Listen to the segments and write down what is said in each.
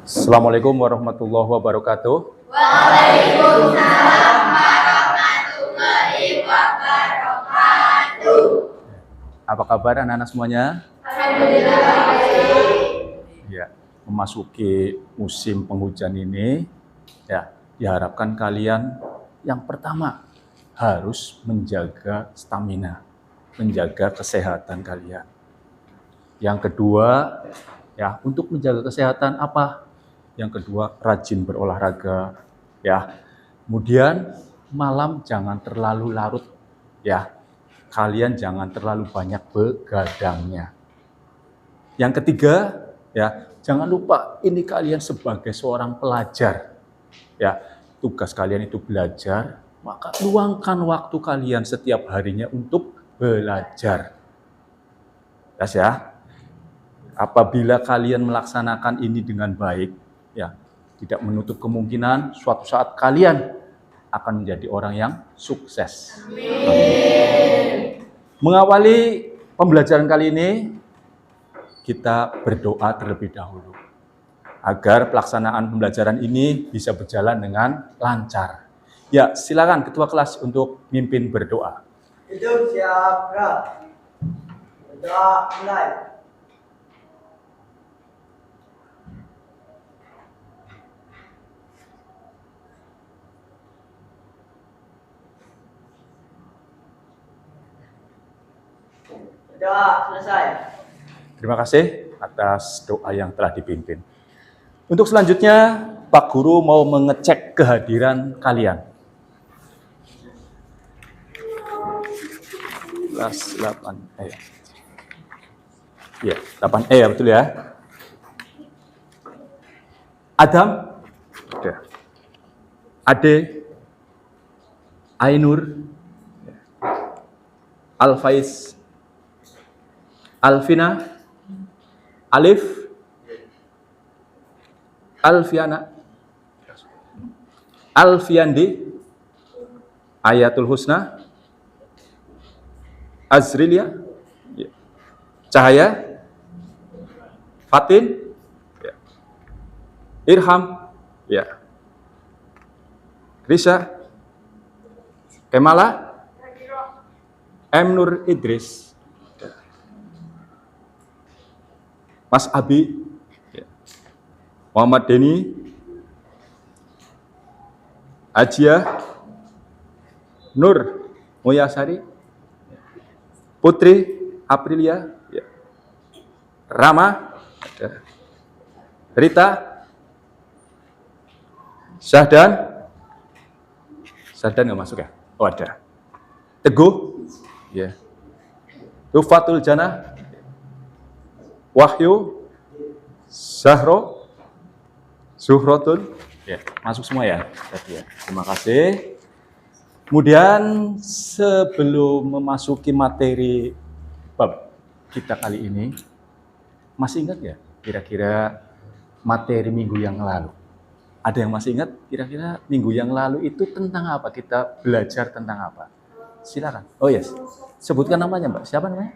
Assalamualaikum warahmatullahi wabarakatuh. Waalaikumsalam warahmatullahi wabarakatuh. Apa kabar anak-anak semuanya? Alhamdulillah baik. Ya, memasuki musim penghujan ini, ya, diharapkan kalian yang pertama harus menjaga stamina, menjaga kesehatan kalian. Yang kedua, ya, untuk menjaga kesehatan apa? Yang kedua, rajin berolahraga, ya. Kemudian malam jangan terlalu larut, ya. Kalian jangan terlalu banyak begadangnya. Yang ketiga, ya, jangan lupa ini kalian sebagai seorang pelajar, ya. Tugas kalian itu belajar, maka luangkan waktu kalian setiap harinya untuk belajar. Yes, ya. Apabila kalian melaksanakan ini dengan baik, ya, tidak menutup kemungkinan suatu saat kalian akan menjadi orang yang sukses. Amin. Mengawali pembelajaran kali ini, kita berdoa terlebih dahulu agar pelaksanaan pembelajaran ini bisa berjalan dengan lancar. Ya, silakan ketua kelas untuk mimpin berdoa. Hidup siap gerak. Berdoa mulai. Berdoa selesai. Terima kasih atas doa yang telah dipimpin. Untuk selanjutnya, Pak Guru mau mengecek kehadiran kalian. Kelas 8E. Ya, 8E ya, betul ya. Adam, ya. Ade, Ainur, Alfaiz, Alvina, Alif, Alfiana, Alfiandi, Ayatul Husna, Azrilia, Cahaya, Fatin, Irham, Risa, Kemala, M. Nur Idris, Mas Abi, Muhammad Deni, Ajia, Nur Moyasari, Putri Aprilia, Rama, Rita, Syahdan nggak masuk ya? Oh ada. Teguh, Tufatul Jannah, Wahyu, Zahro, Zuhrotun, masuk semua ya. Terima kasih. Kemudian sebelum memasuki materi bab kita kali ini, masih ingat ya kira-kira materi minggu yang lalu? Ada yang masih ingat kira-kira minggu yang lalu itu tentang apa? Kita belajar tentang apa? Silakan. Oh yes, sebutkan namanya Mbak. Siapa namanya?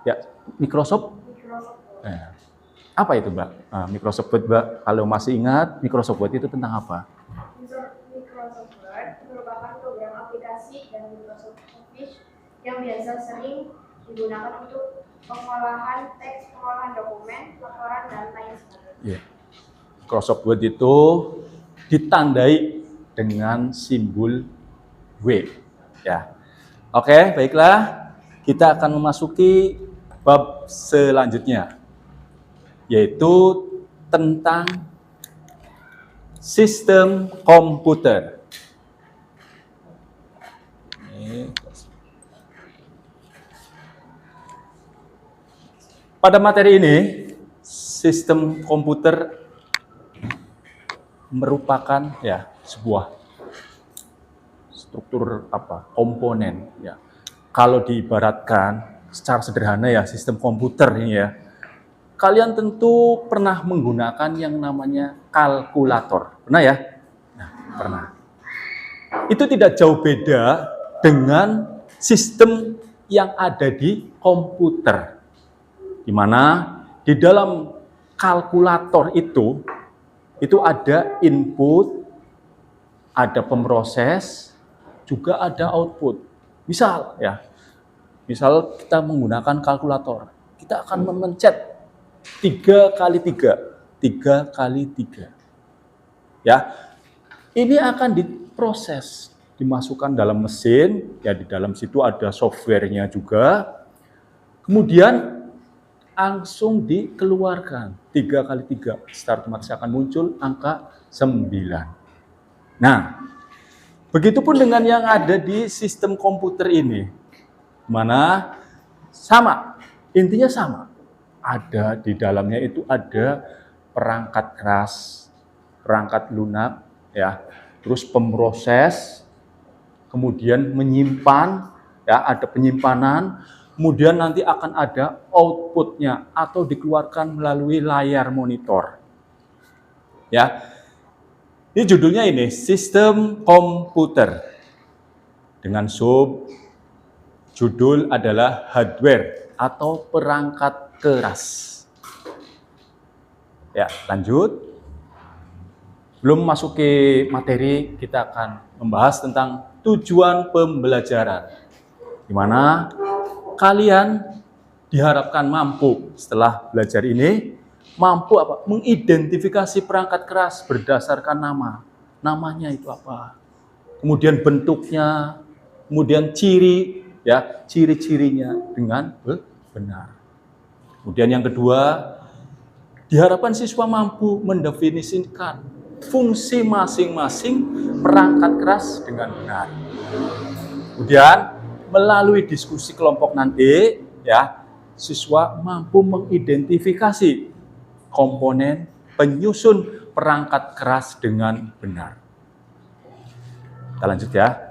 Ya, Microsoft. Apa itu Mbak? Microsoft Word Mbak. Kalau masih ingat, Microsoft Word itu tentang apa? Microsoft Word merupakan program aplikasi dan Microsoft Office yang biasa sering digunakan untuk pengolahan teks, pengolahan dokumen, laporan, dan lain sebagainya. Microsoft Word itu ditandai dengan simbol W. Ya. Oke, baiklah. Kita akan memasuki bab selanjutnya, yaitu tentang sistem komputer. Pada materi ini, sistem komputer merupakan sebuah struktur komponen ya. Kalau diibaratkan secara sederhana ya, sistem komputer ini ya. Kalian tentu pernah menggunakan yang namanya kalkulator. Pernah ya? Nah, pernah. Itu tidak jauh beda dengan sistem yang ada di komputer. Di mana di dalam kalkulator itu ada input, ada pemroses, juga ada output. Misal kita menggunakan kalkulator, kita akan memencet 3 kali 3. Ya, ini akan diproses, dimasukkan dalam mesin, ya di dalam situ ada softwarenya juga. Kemudian langsung dikeluarkan 3 kali 3, secara otomatis akan muncul angka 9. Nah, begitupun dengan yang ada di sistem komputer ini, mana sama, intinya sama. Ada di dalamnya itu ada perangkat keras, perangkat lunak, ya, terus pemroses, kemudian menyimpan, ya, ada penyimpanan, kemudian nanti akan ada outputnya atau dikeluarkan melalui layar monitor. Ya, ini judulnya ini sistem komputer dengan judul adalah hardware atau perangkat keras. Ya, lanjut. Belum masuki materi, kita akan membahas tentang tujuan pembelajaran, di mana kalian diharapkan mampu setelah belajar ini mampu mengidentifikasi perangkat keras berdasarkan namanya itu apa, kemudian bentuknya, kemudian ciri-cirinya dengan benar. Kemudian yang kedua, diharapkan siswa mampu mendefinisikan fungsi masing-masing perangkat keras dengan benar. Kemudian melalui diskusi kelompok nanti, ya, siswa mampu mengidentifikasi komponen penyusun perangkat keras dengan benar. Kita lanjut ya.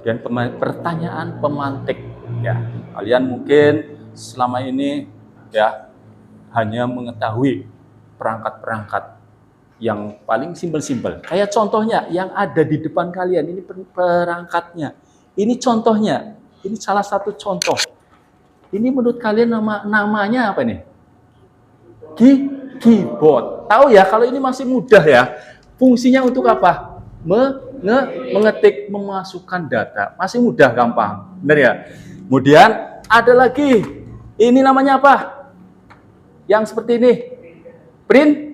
Dan pertanyaan pemantik, ya, kalian mungkin selama ini ya hanya mengetahui perangkat-perangkat yang paling simpel-simpel. Kayak contohnya yang ada di depan kalian, ini perangkatnya. Ini contohnya, ini salah satu contoh. Ini menurut kalian namanya apa nih? Keyboard. Tahu ya, kalau ini masih mudah ya. Fungsinya untuk apa? Mengetik, memasukkan data. Masih mudah, gampang. Benar ya? Kemudian ada lagi. Ini namanya apa? Yang seperti ini. Print?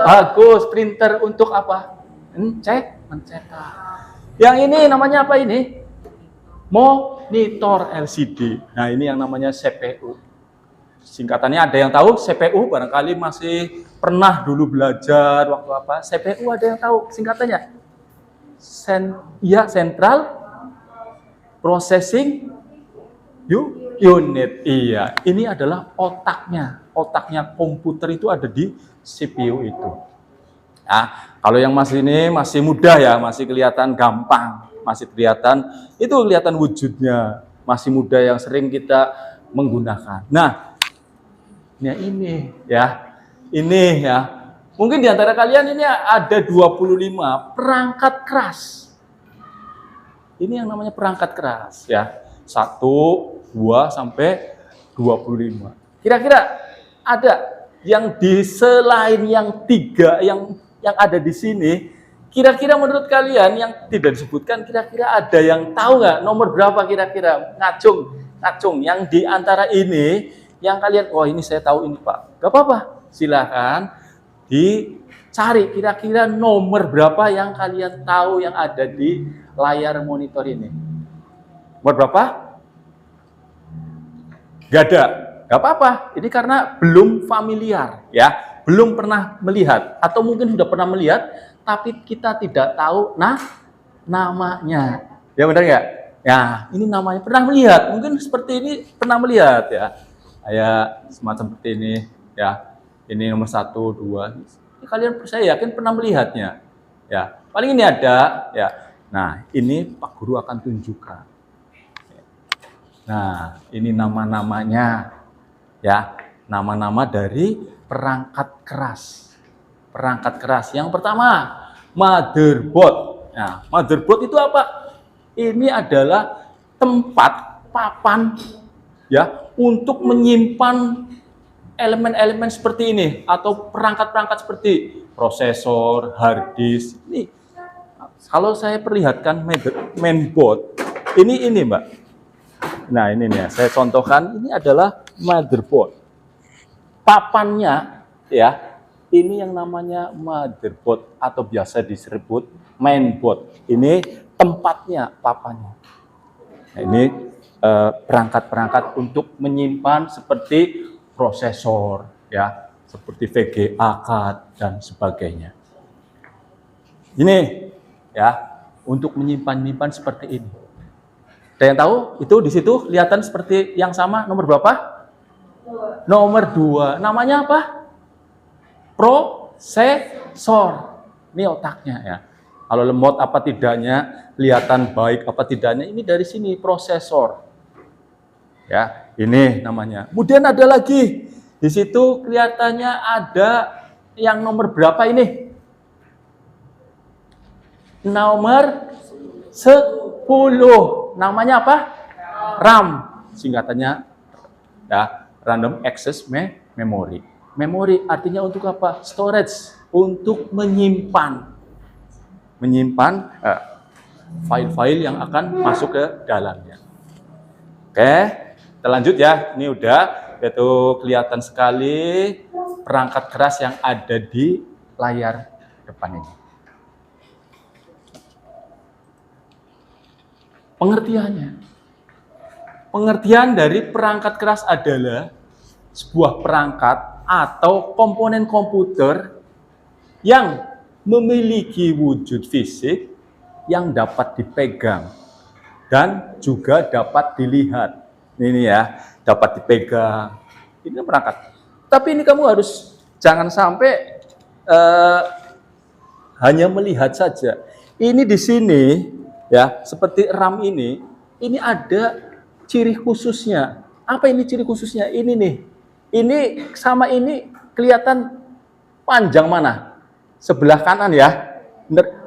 Bagus, printer untuk apa? Mencetak. Yang ini namanya apa ini? Monitor LCD. Nah, ini yang namanya CPU. Singkatannya ada yang tahu CPU? Barangkali masih pernah dulu belajar waktu apa? CPU ada yang tahu singkatannya? Central Processing Unit. Iya, ini adalah otaknya. Otaknya komputer itu ada di CPU itu. Nah, kalau yang masih mudah ya, masih kelihatan gampang, masih kelihatan wujudnya, masih mudah yang sering kita menggunakan. Nah, ini ya. Mungkin di antara kalian ini ada 25 perangkat keras. Ini yang namanya perangkat keras ya. 1, 2 sampai 25. Kira-kira ada yang di selain yang 3 yang ada di sini, kira-kira menurut kalian yang tidak disebutkan, kira-kira ada yang tahu nggak nomor berapa kira-kira? Ngacung yang di antara ini yang kalian, oh ini saya tahu ini Pak. Gak apa-apa, silakan dicari kira-kira nomor berapa yang kalian tahu yang ada di layar monitor ini. Nomor berapa? Gak ada. Gak apa-apa, ini karena belum familiar, ya, belum pernah melihat, atau mungkin sudah pernah melihat, tapi kita tidak tahu namanya. Ya benar nggak? Ya, ini namanya pernah melihat, mungkin seperti ini pernah melihat ya, kayak semacam seperti ini, ya, ini nomor 1, 2, ini kalian saya yakin pernah melihatnya, ya, paling ini ada, ya. Nah, ini Pak Guru akan tunjukkan. Nah, ini nama-namanya. Ya, nama-nama dari perangkat keras. Perangkat keras. Yang pertama, motherboard. Nah, motherboard itu apa? Ini adalah tempat papan ya untuk menyimpan elemen-elemen seperti ini atau perangkat-perangkat seperti prosesor, hard disk. Ini kalau saya perlihatkan mainboard, ini Mbak. Nah, ini nih, saya contohkan, ini adalah motherboard. Papannya ya, ini yang namanya motherboard atau biasa disebut mainboard. Ini tempatnya, papannya. Nah, ini perangkat-perangkat untuk menyimpan seperti prosesor, ya, seperti VGA card dan sebagainya. Ini ya, untuk menyimpan seperti ini. Ada yang tahu? Itu di situ kelihatan seperti yang sama, nomor berapa? Nomor 2. Namanya apa? Prosesor. Ini otaknya ya. Kalau lemot apa tidaknya, kelihatan baik apa tidaknya, ini dari sini prosesor. Ya, ini namanya. Kemudian ada lagi. Di situ kelihatannya ada yang nomor berapa ini? Nomor 10. Namanya apa? RAM. Singkatannya ya, Random Access Memory. Memori artinya untuk apa? Storage, untuk menyimpan file-file yang akan masuk ke dalamnya. Oke, kita lanjut ya. Ini udah, itu kelihatan sekali perangkat keras yang ada di layar depan ini. Pengertian dari perangkat keras adalah sebuah perangkat atau komponen komputer yang memiliki wujud fisik yang dapat dipegang dan juga dapat dilihat. Ini ya, dapat dipegang. Ini perangkat. Tapi ini kamu harus jangan sampai hanya melihat saja. Ini di sini ya, seperti RAM ini ada ciri khususnya. Apa ini ciri khususnya? Ini nih. Ini sama ini kelihatan panjang mana? Sebelah kanan ya.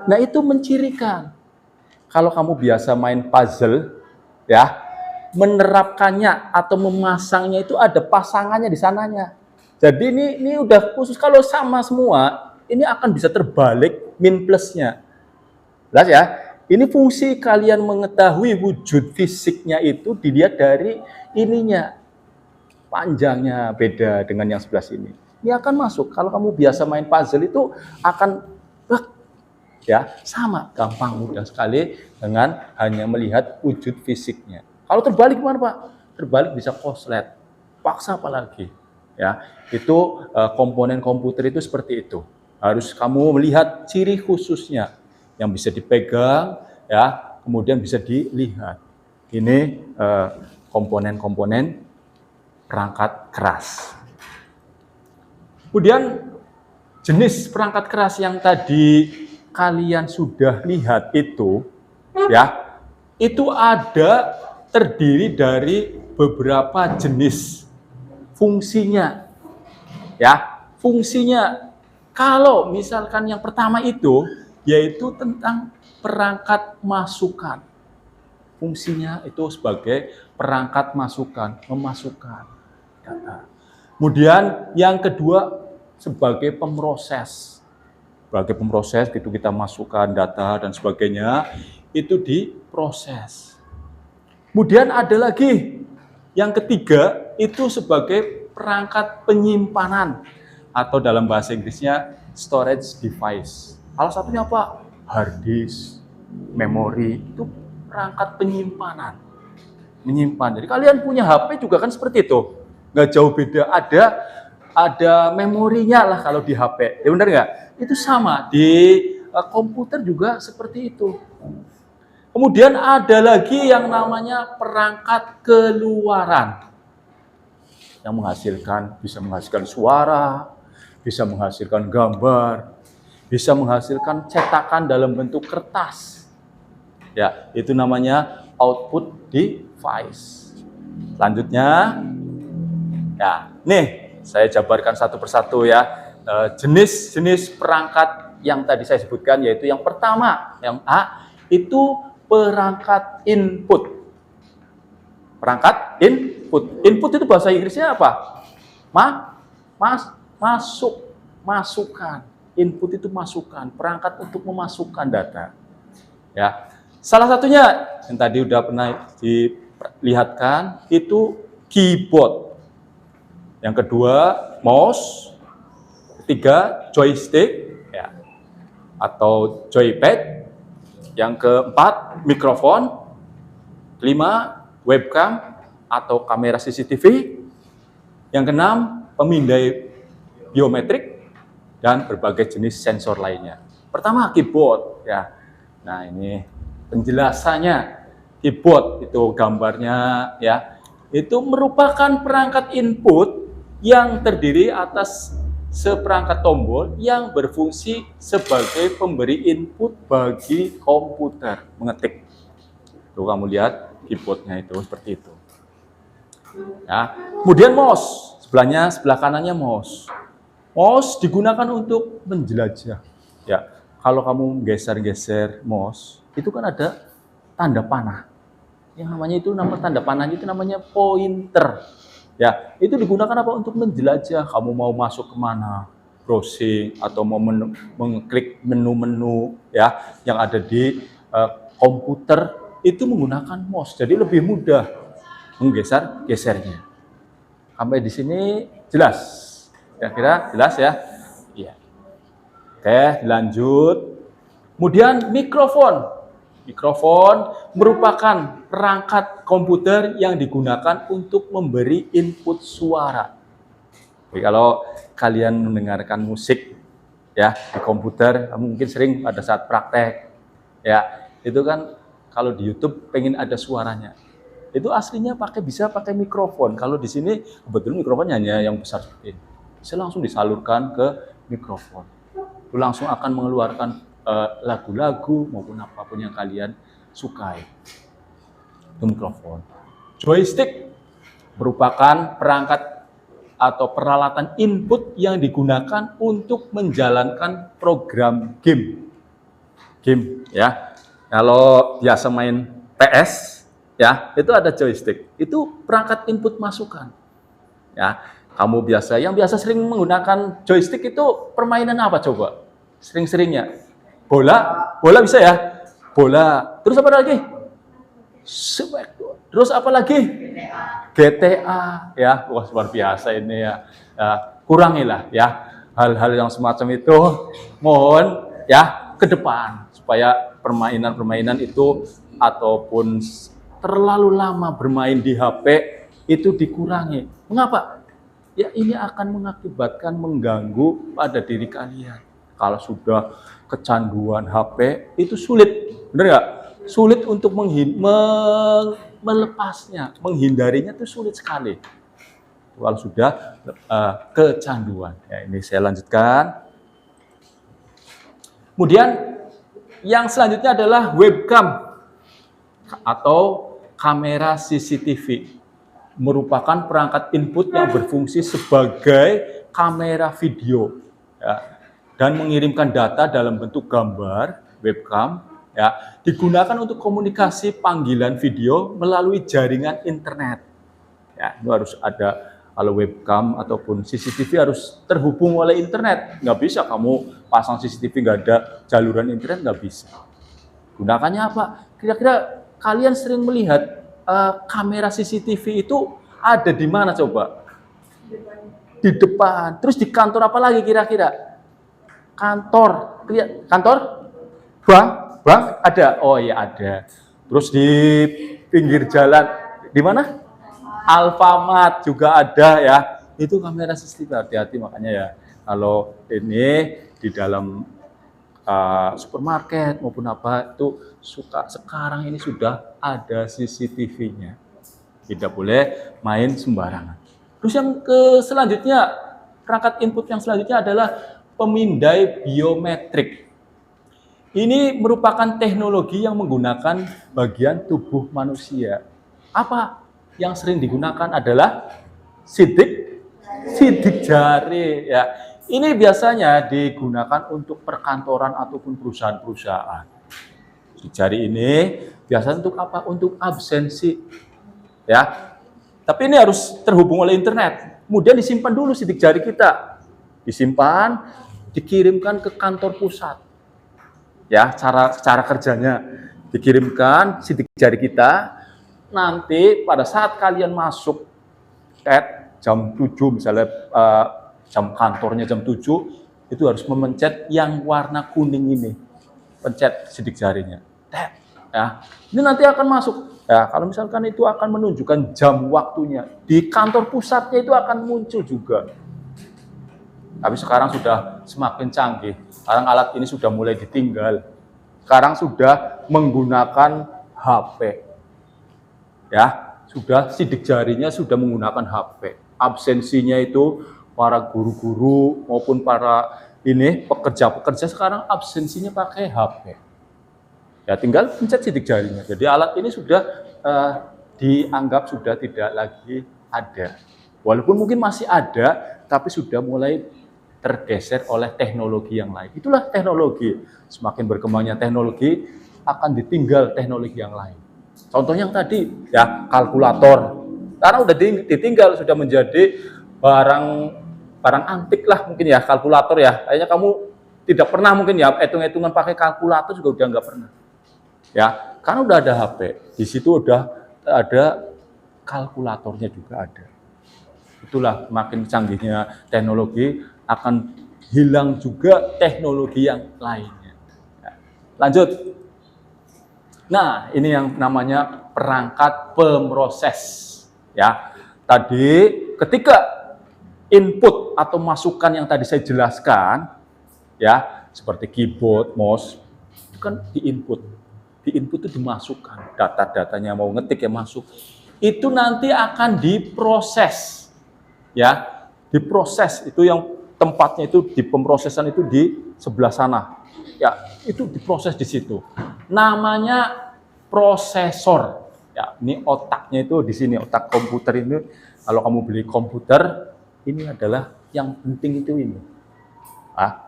Nah, itu mencirikan. Kalau kamu biasa main puzzle ya, menerapkannya atau memasangnya itu ada pasangannya di sananya. Jadi ini udah khusus. Kalau sama semua, ini akan bisa terbalik min plusnya. Jelas ya? Ini fungsi kalian mengetahui wujud fisiknya itu dilihat dari ininya. Panjangnya beda dengan yang sebelah sini. Ini akan masuk. Kalau kamu biasa main puzzle itu akan ya, sama, gampang, mudah sekali dengan hanya melihat wujud fisiknya. Kalau terbalik gimana, Pak? Terbalik bisa koslet. Paksa apalagi. Ya, itu komponen komputer itu seperti itu. Harus kamu melihat ciri khususnya yang bisa dipegang, ya, kemudian bisa dilihat. Ini komponen-komponen perangkat keras. Kemudian jenis perangkat keras yang tadi kalian sudah lihat itu, ya, itu ada terdiri dari beberapa jenis fungsinya. Ya, fungsinya. Kalau misalkan yang pertama itu yaitu tentang perangkat masukan. Fungsinya itu sebagai perangkat masukan, memasukkan data. Kemudian yang kedua sebagai pemroses. Sebagai pemroses gitu, kita masukkan data dan sebagainya, itu diproses. Kemudian ada lagi yang ketiga itu sebagai perangkat penyimpanan atau dalam bahasa Inggrisnya storage device. Salah satunya apa? Hard disk, memori, itu perangkat penyimpanan. Menyimpan. Jadi kalian punya HP juga kan seperti itu. Nggak jauh beda, ada memorinya lah kalau di HP. Ya benar nggak? Itu sama, di komputer juga seperti itu. Kemudian ada lagi yang namanya perangkat keluaran. Yang bisa menghasilkan suara, bisa menghasilkan gambar, bisa menghasilkan cetakan dalam bentuk kertas. Ya, itu namanya output device. Selanjutnya, ya, nih saya jabarkan satu persatu ya. Jenis-jenis perangkat yang tadi saya sebutkan, yaitu yang pertama, yang A, itu perangkat input. Perangkat input. Input itu bahasa Inggrisnya apa? masukan. Input itu masukan, perangkat untuk memasukkan data. Ya. Salah satunya yang tadi udah pernah dilihatkan itu keyboard. Yang kedua mouse, ketiga joystick ya, atau joypad. Yang keempat mikrofon, kelima webcam atau kamera CCTV. Yang keenam pemindai biometrik dan berbagai jenis sensor lainnya. Pertama keyboard ya. Nah, ini penjelasannya. Keyboard itu gambarnya ya. Itu merupakan perangkat input yang terdiri atas seperangkat tombol yang berfungsi sebagai pemberi input bagi komputer mengetik. Tuh kamu lihat keyboardnya itu seperti itu. Ya. Kemudian mouse, sebelah kanannya mouse. Mouse digunakan untuk menjelajah. Ya, kalau kamu geser-geser mouse, itu kan ada tanda panah. Yang namanya itu tanda panahnya itu namanya pointer. Ya, itu digunakan apa? Untuk menjelajah. Kamu mau masuk kemana, browsing atau mau mengklik menu-menu ya yang ada di komputer itu menggunakan mouse. Jadi lebih mudah menggeser-gesernya. Sampai di sini jelas. Kira-kira jelas ya? Iya. Oke, lanjut. Kemudian mikrofon. Mikrofon merupakan perangkat komputer yang digunakan untuk memberi input suara. Jadi kalau kalian mendengarkan musik ya di komputer, kamu mungkin sering pada saat praktek ya, itu kan kalau di YouTube pengen ada suaranya. Itu aslinya bisa pakai mikrofon. Kalau di sini kebetulan mikrofonnya hanya yang besar seperti ini. Bisa langsung disalurkan ke mikrofon. Itu langsung akan mengeluarkan lagu-lagu maupun apapun yang kalian sukai. Itu mikrofon. Joystick merupakan perangkat atau peralatan input yang digunakan untuk menjalankan program game. Game ya. Kalau biasa main PS ya, itu ada joystick. Itu perangkat input masukan. Ya, yang biasa sering menggunakan joystick itu permainan apa coba? Sering-seringnya. Bola bisa ya? Bola. Terus apa lagi? Terus apa lagi? GTA ya. Wah, luar biasa ini ya. Kurangilah ya hal-hal yang semacam itu. Mohon ya ke depan supaya permainan-permainan itu ataupun terlalu lama bermain di HP itu dikurangi. Mengapa? Ya ini akan mengakibatkan mengganggu pada diri kalian. Kalau sudah kecanduan HP itu sulit, benar nggak? Sulit untuk melepasnya, menghindarinya itu sulit sekali. Kalau sudah kecanduan. Ya, ini saya lanjutkan. Kemudian yang selanjutnya adalah webcam atau kamera CCTV. Merupakan perangkat input yang berfungsi sebagai kamera video. Ya, dan mengirimkan data dalam bentuk gambar, webcam, ya, digunakan untuk komunikasi panggilan video melalui jaringan internet. Ya, itu harus ada, kalau webcam ataupun CCTV harus terhubung oleh internet. Nggak bisa kamu pasang CCTV nggak ada jaluran internet, nggak bisa. Gunakannya apa? Kira-kira kalian sering melihat kamera CCTV itu ada di mana coba? Di depan. Terus di kantor apa lagi kira-kira? Kantor, bank ada, oh iya ada. Terus di pinggir jalan, di mana? Alfamart juga ada ya. Itu kamera CCTV, hati-hati makanya ya. Kalau ini di dalam supermarket maupun apa itu sekarang ini sudah ada CCTV-nya. Tidak boleh main sembarangan. Terus yang selanjutnya, perangkat input yang selanjutnya adalah pemindai biometrik. Ini merupakan teknologi yang menggunakan bagian tubuh manusia. Apa yang sering digunakan adalah sidik jari. Ya. Ini biasanya digunakan untuk perkantoran ataupun perusahaan-perusahaan. Sidik jari ini biasanya untuk apa? Untuk absensi. Ya. Tapi ini harus terhubung oleh internet. Kemudian disimpan dulu sidik jari kita. Disimpan, dikirimkan ke kantor pusat. Ya, cara kerjanya dikirimkan sidik jari kita. Nanti pada saat kalian masuk jam 7 misalnya jam kantornya jam 7 itu harus memencet yang warna kuning ini. Pencet sidik jarinya. Ya. Ini nanti akan masuk. Ya, kalau misalkan itu akan menunjukkan jam waktunya. Di kantor pusatnya itu akan muncul juga. Tapi sekarang sudah semakin canggih. Sekarang alat ini sudah mulai ditinggal. Sekarang sudah menggunakan HP. Ya, sudah sidik jarinya sudah menggunakan HP. Absensinya itu para guru-guru maupun para pekerja-pekerja sekarang absensinya pakai HP. Ya, tinggal pencet sidik jarinya. Jadi alat ini sudah dianggap sudah tidak lagi ada. Walaupun mungkin masih ada, tapi sudah mulai tergeser oleh teknologi yang lain. Itulah teknologi. Semakin berkembangnya teknologi, akan ditinggal teknologi yang lain. Contoh yang tadi, ya kalkulator. Karena udah ditinggal, sudah menjadi barang antik lah mungkin ya, kalkulator ya. Kayaknya kamu tidak pernah mungkin ya, hitung-hitungan pakai kalkulator juga udah nggak pernah. Ya, karena udah ada HP, di situ udah ada kalkulatornya juga ada. Itulah makin canggihnya teknologi, akan hilang juga teknologi yang lainnya. Ya. Lanjut. Nah, ini yang namanya perangkat pemroses. Ya, tadi ketika input atau masukan yang tadi saya jelaskan, ya seperti keyboard, mouse, itu kan diinput. Di input itu dimasukkan, data-datanya mau ngetik ya masuk. Itu nanti akan diproses. Ya, diproses itu yang tempatnya itu di pemrosesan itu di sebelah sana. Ya, itu diproses di situ. Namanya prosesor. Ya, ini otaknya itu di sini, otak komputer ini. Kalau kamu beli komputer, ini adalah yang penting itu ini.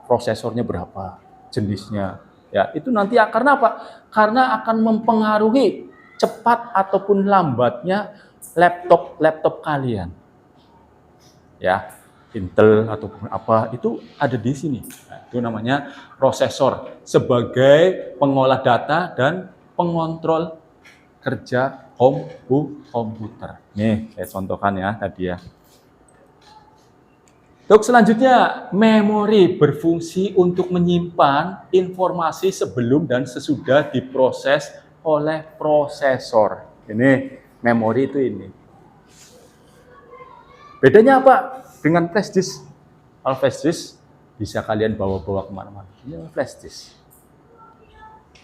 Prosesornya berapa, jenisnya. Ya, itu nanti karena apa? Karena akan mempengaruhi cepat ataupun lambatnya laptop kalian. Ya, Intel ataupun apa itu ada di sini. Nah, itu namanya prosesor sebagai pengolah data dan pengontrol kerja komputer. Nih, saya contohkan ya tadi ya. Untuk selanjutnya, memori berfungsi untuk menyimpan informasi sebelum dan sesudah diproses oleh prosesor. Ini memori itu ini. Bedanya apa dengan flash disk? Kalau flash disk bisa kalian bawa-bawa kemana-mana. Ini flash disk.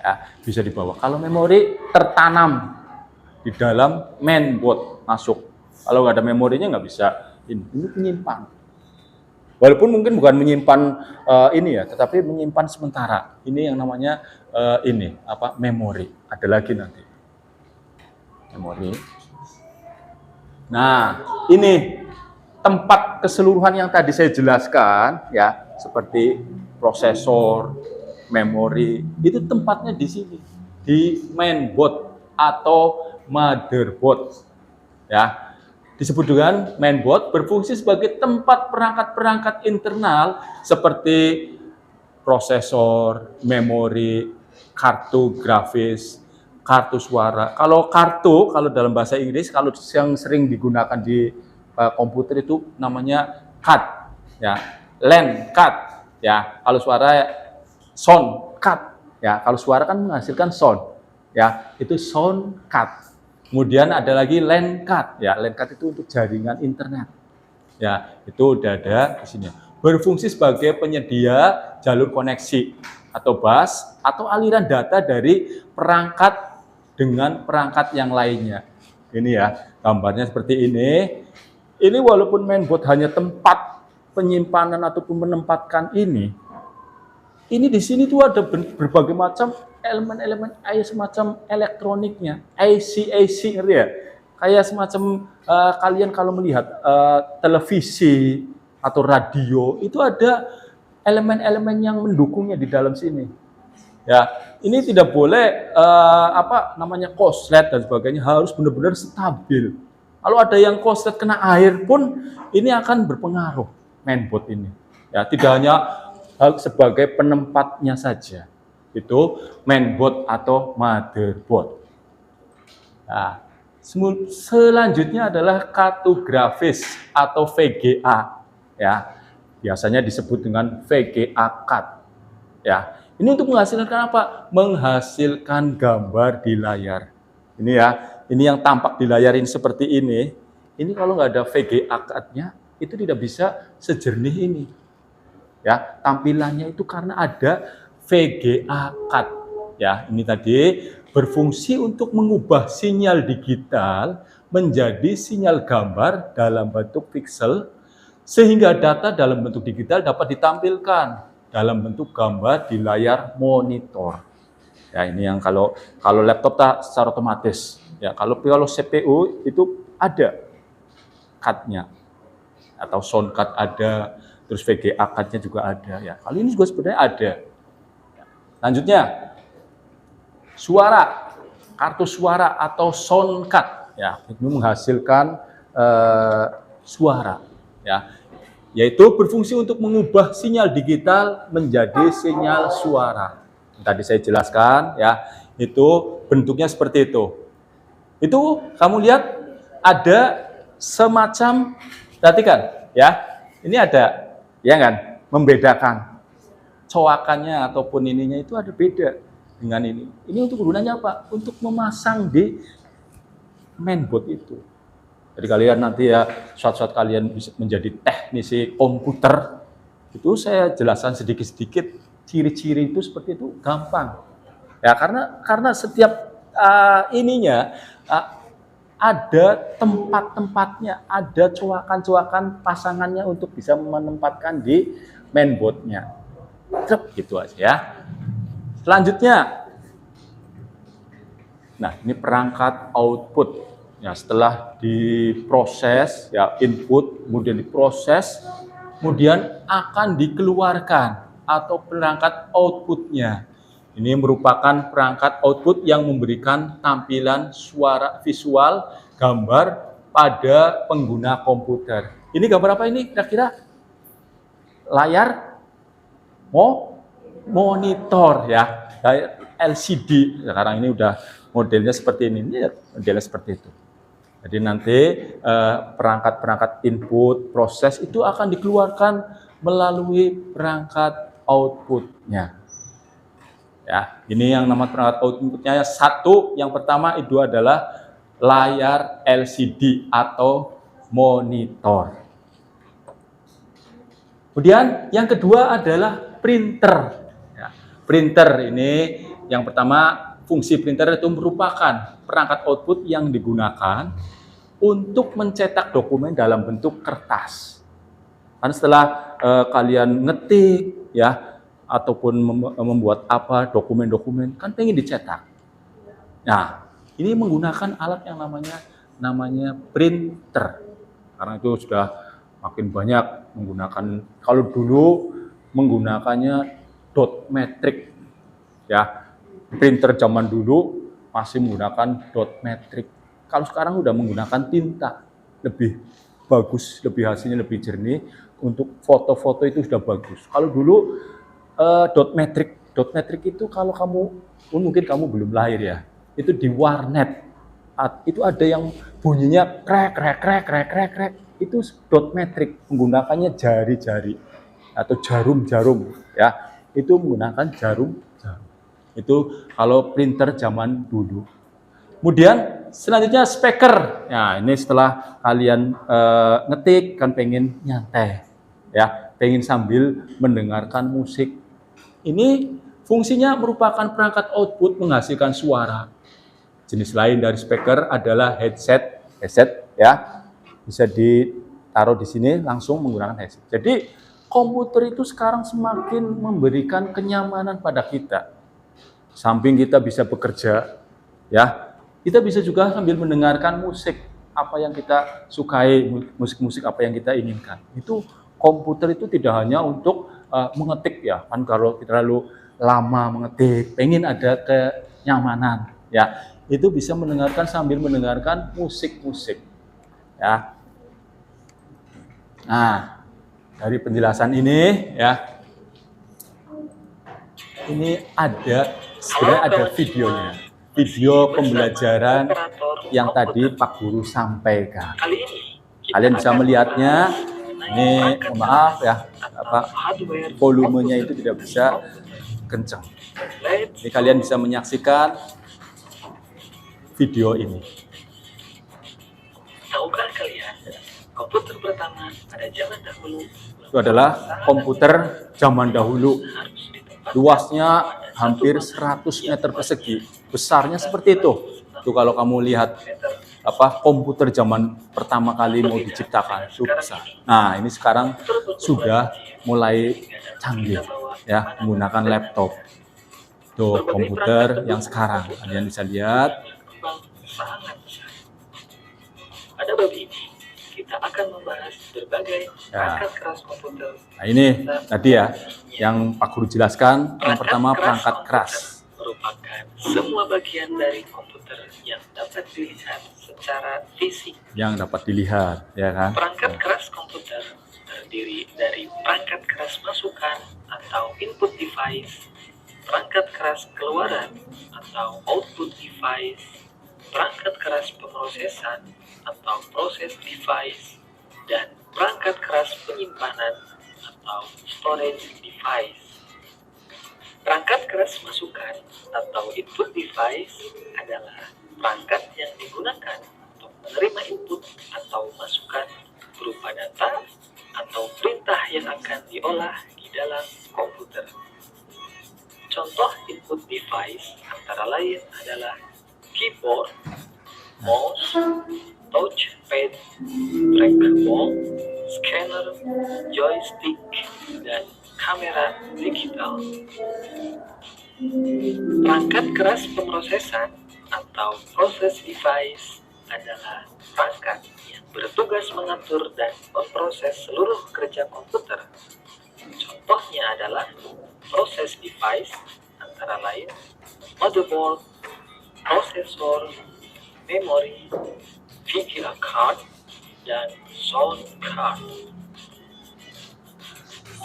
Ya, bisa dibawa. Kalau memori tertanam di dalam mainboard masuk. Kalau nggak ada memorinya nggak bisa. Ini penyimpan. Walaupun mungkin bukan menyimpan ini ya, tetapi menyimpan sementara. Ini yang namanya memori. Ada lagi nanti. Memori. Nah, ini tempat keseluruhan yang tadi saya jelaskan ya, seperti prosesor, memori, itu tempatnya di sini, di mainboard atau motherboard. Ya. Disebut dengan mainboard, berfungsi sebagai tempat perangkat-perangkat internal seperti prosesor, memori, kartu grafis, kartu suara. Kalau dalam bahasa Inggris, kalau yang sering digunakan di komputer itu namanya card, ya, LAN card, ya. Kalau suara sound card, ya. Kalau suara kan menghasilkan sound, ya, itu sound card. Kemudian ada lagi LAN card, ya. LAN card itu untuk jaringan internet, ya. Itu udah ada di sini. Berfungsi sebagai penyedia jalur koneksi atau bus atau aliran data dari perangkat dengan perangkat yang lainnya. Ini ya, gambarnya seperti ini. Ini walaupun mainboard hanya tempat penyimpanan ataupun menempatkan ini di sini tuh ada berbagai macam elemen-elemen semacam elektroniknya, IC, ngerti ya? Kayak semacam kalian kalau melihat televisi atau radio, itu ada elemen-elemen yang mendukungnya di dalam sini. Ya, ini tidak boleh korslet dan sebagainya, harus benar-benar stabil. Kalau ada yang konslet kena air pun ini akan berpengaruh mainboard ini. Ya, tidak hanya sebagai penempatnya saja. Itu mainboard atau motherboard. Nah, selanjutnya adalah kartografis atau VGA. Ya, biasanya disebut dengan VGA CAD. Ya, ini untuk menghasilkan apa? Menghasilkan gambar di layar. Ini ya, ini yang tampak di layar ini seperti ini. Ini kalau nggak ada VGA CAD-nya, itu tidak bisa sejernih ini. Ya, tampilannya itu karena ada VGA CAD. Ya, ini tadi berfungsi untuk mengubah sinyal digital menjadi sinyal gambar dalam bentuk pixel, sehingga data dalam bentuk digital dapat ditampilkan dalam bentuk gambar di layar monitor. Ya, ini yang kalau laptop tak secara otomatis. Ya, kalau CPU itu ada CAD-nya atau sound CAD ada, terus VGA CAD-nya juga ada. Ya, kali ini juga sebenarnya ada. Lanjutnya, suara, kartu suara atau sound card, ya, itu menghasilkan suara, ya, yaitu berfungsi untuk mengubah sinyal digital menjadi sinyal suara. Tadi saya jelaskan, ya, itu bentuknya seperti itu. Itu kamu lihat ada semacam, perhatikan, ya, ini ada, ya kan, membedakan coakannya ataupun ininya itu ada beda dengan ini. Ini untuk gunanya apa? Untuk memasang di mainboard itu. Jadi kalian nanti ya, suatu-suatu kalian bisa menjadi teknisi komputer, itu saya jelaskan sedikit-sedikit ciri-ciri itu seperti itu gampang. Ya, karena setiap ininya ada tempat-tempatnya, ada coakan-coakan pasangannya untuk bisa menempatkan di mainboardnya. Gitu aja ya. Selanjutnya, nah ini perangkat output. Ya, setelah diproses, ya input, kemudian diproses, kemudian akan dikeluarkan atau perangkat outputnya. Ini merupakan perangkat output yang memberikan tampilan suara visual, gambar pada pengguna komputer. Ini gambar apa ini kira-kira? Layar monitor ya, LCD. Sekarang ini udah modelnya seperti ini modelnya seperti itu. Jadi nanti perangkat-perangkat input, proses itu akan dikeluarkan melalui perangkat outputnya. Ya, ini yang nama perangkat outputnya satu. Yang pertama itu adalah layar LCD atau monitor. Kemudian yang kedua adalah printer. Ya, printer ini yang pertama, fungsi printer itu merupakan perangkat output yang digunakan untuk mencetak dokumen dalam bentuk kertas. Kan setelah kalian ngetik ya ataupun membuat apa dokumen-dokumen kan pengen dicetak. Nah, ini menggunakan alat yang namanya printer. Karena itu sudah makin banyak menggunakan, kalau dulu menggunakannya dot matrix ya. Printer zaman dulu masih menggunakan dot matrix. Kalau sekarang udah menggunakan tinta, lebih bagus, lebih hasilnya lebih jernih. Untuk foto-foto itu sudah bagus. Kalau dulu dot matrix itu kalau mungkin kamu belum lahir ya, itu di warnet. Itu ada yang bunyinya krek krek krek krek krek krek. Itu dot matrix, menggunakannya jari-jari atau jarum-jarum ya. Itu menggunakan jarum. Itu kalau printer zaman dulu. Kemudian selanjutnya speaker. Nah, ini setelah kalian ngetik kan pengen nyantai ya, pengen sambil mendengarkan musik. Ini fungsinya merupakan perangkat output menghasilkan suara. Jenis lain dari speaker adalah headset ya. Bisa ditaruh di sini langsung menggunakan headset. Jadi komputer itu sekarang semakin memberikan kenyamanan pada kita. Samping kita bisa bekerja, ya, kita bisa juga sambil mendengarkan musik apa yang kita sukai, musik-musik apa yang kita inginkan. Itu komputer itu tidak hanya untuk mengetik ya, kan kalau kita terlalu lama mengetik, pengen ada kenyamanan, ya, itu bisa mendengarkan sambil mendengarkan musik-musik. ya. Nah, dari penjelasan ini ya, ini sebenarnya ada videonya, video pembelajaran yang tadi Pak Guru sampaikan. Kalian bisa melihatnya. Ini mohon maaf ya, volumenya itu tidak bisa kencang. Ini kalian bisa menyaksikan video ini. Tahukah kalian, komputer pertama pada zaman dahulu Itu adalah komputer zaman dahulu. Luasnya hampir 100 meter persegi. Besarnya seperti itu. Itu kalau kamu lihat komputer zaman pertama kali mau diciptakan itu besar. Nah, ini sekarang sudah mulai canggih ya, menggunakan laptop. Tuh komputer yang sekarang kalian bisa lihat. sangat besar. Pada bab ini kita akan membahas berbagai perangkat keras komputer. Nah, ini tadi ya yang Pak Guru jelaskan. Yang pertama perangkat keras. Merupakan semua bagian dari komputer yang dapat dilihat secara fisik. Yang dapat dilihat, ya kan? Perangkat keras komputer terdiri dari perangkat keras masukan atau input device, perangkat keras keluaran atau output device, perangkat keras pemrosesan atau process device, dan perangkat keras penyimpanan atau storage device. Perangkat keras masukan atau input device adalah perangkat yang digunakan untuk menerima input atau masukan berupa data atau perintah yang akan diolah di dalam komputer. Contoh input device antara lain adalah keyboard, mouse, touchpad, trackball, scanner, joystick, dan kamera digital. Perangkat keras pemrosesan atau process device adalah perangkat yang bertugas mengatur dan memproses seluruh kerja komputer. Contohnya adalah process device antara lain motherboard, prosesor, memori, video card, dan sound card.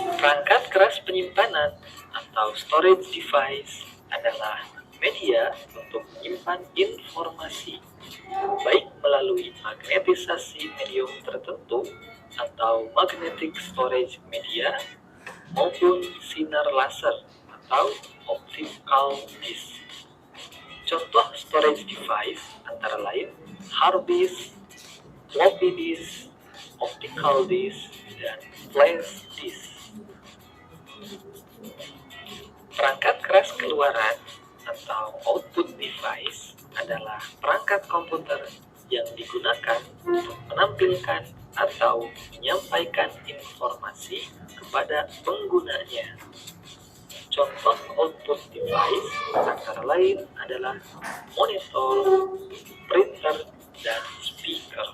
Perangkat keras penyimpanan atau storage device adalah media untuk menyimpan informasi, baik melalui magnetisasi medium tertentu atau magnetic storage media maupun sinar laser atau optical disk. Contoh storage device antara lain hard disk, floppy disk, optical disk, dan flash disk. Perangkat keras keluaran atau output device adalah perangkat komputer yang digunakan untuk menampilkan atau menyampaikan informasi kepada penggunanya. Contoh output device antara lain adalah monitor, printer, dan speaker.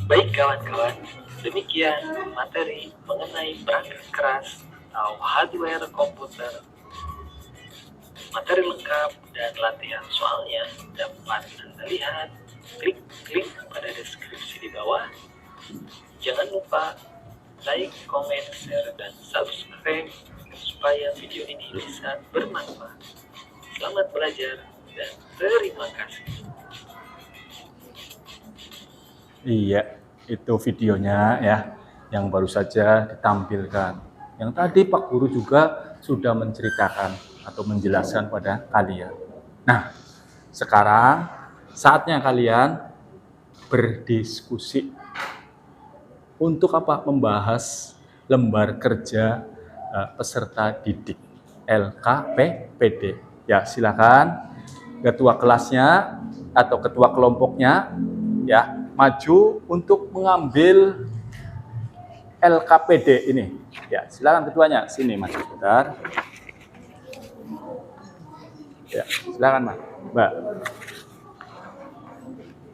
Baik kawan-kawan, demikian materi mengenai perangkat keras atau hardware komputer. Materi lengkap dan latihan soalnya dapat Anda lihat. Klik link pada deskripsi di bawah. Jangan lupa like, comment, share, dan subscribe supaya video ini bisa bermanfaat. Selamat belajar dan terima kasih. Iya, itu videonya ya yang baru saja ditampilkan. Yang tadi Pak Guru juga sudah menceritakan atau menjelaskan pada kalian. Nah, sekarang saatnya kalian berdiskusi. Untuk apa? Membahas lembar kerja peserta didik LKPPD. Ya, silakan ketua kelasnya atau ketua kelompoknya ya maju untuk mengambil LKPD ini. Ya, silakan ketuanya sini maju sebentar. Ya, silakan Mbak.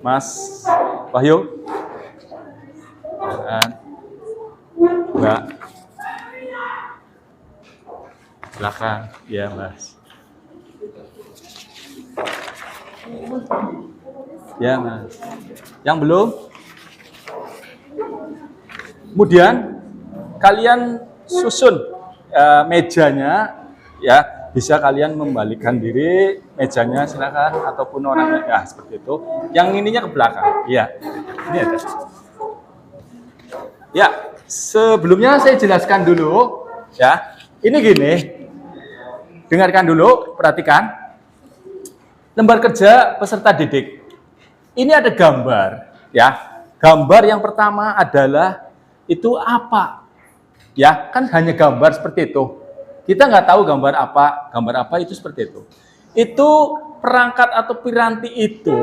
Mas Wahyu. Silakan. Mbak. Silakan. Ya, Mas. Ya, Mas. Yang belum? Kemudian kalian susun mejanya, ya, bisa kalian membalikkan diri mejanya silakan ataupun orangnya, ya seperti itu. Yang ininya ke belakang, ya. Ini ada. Ya, sebelumnya saya jelaskan dulu, ya. Ini gini, dengarkan dulu, perhatikan. Lembar kerja peserta didik. Ini ada gambar, ya. Gambar yang pertama adalah itu apa? Ya, kan hanya gambar seperti itu. Kita nggak tahu gambar apa itu seperti itu. Itu perangkat atau piranti itu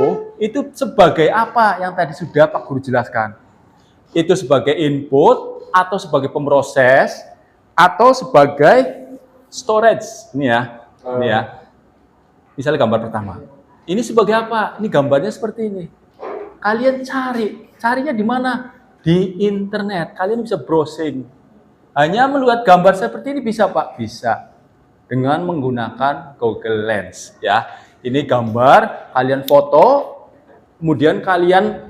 sebagai apa yang tadi sudah Pak Guru jelaskan. Itu sebagai input atau sebagai pemroses atau sebagai storage. Ini ya. Misalnya gambar pertama. Ini sebagai apa? Ini gambarnya seperti ini. Kalian carinya di mana? Di internet. Kalian bisa browsing. Hanya melihat gambar seperti ini bisa, Pak? Bisa. Dengan menggunakan Google Lens, ya. Ini gambar, kalian foto, kemudian kalian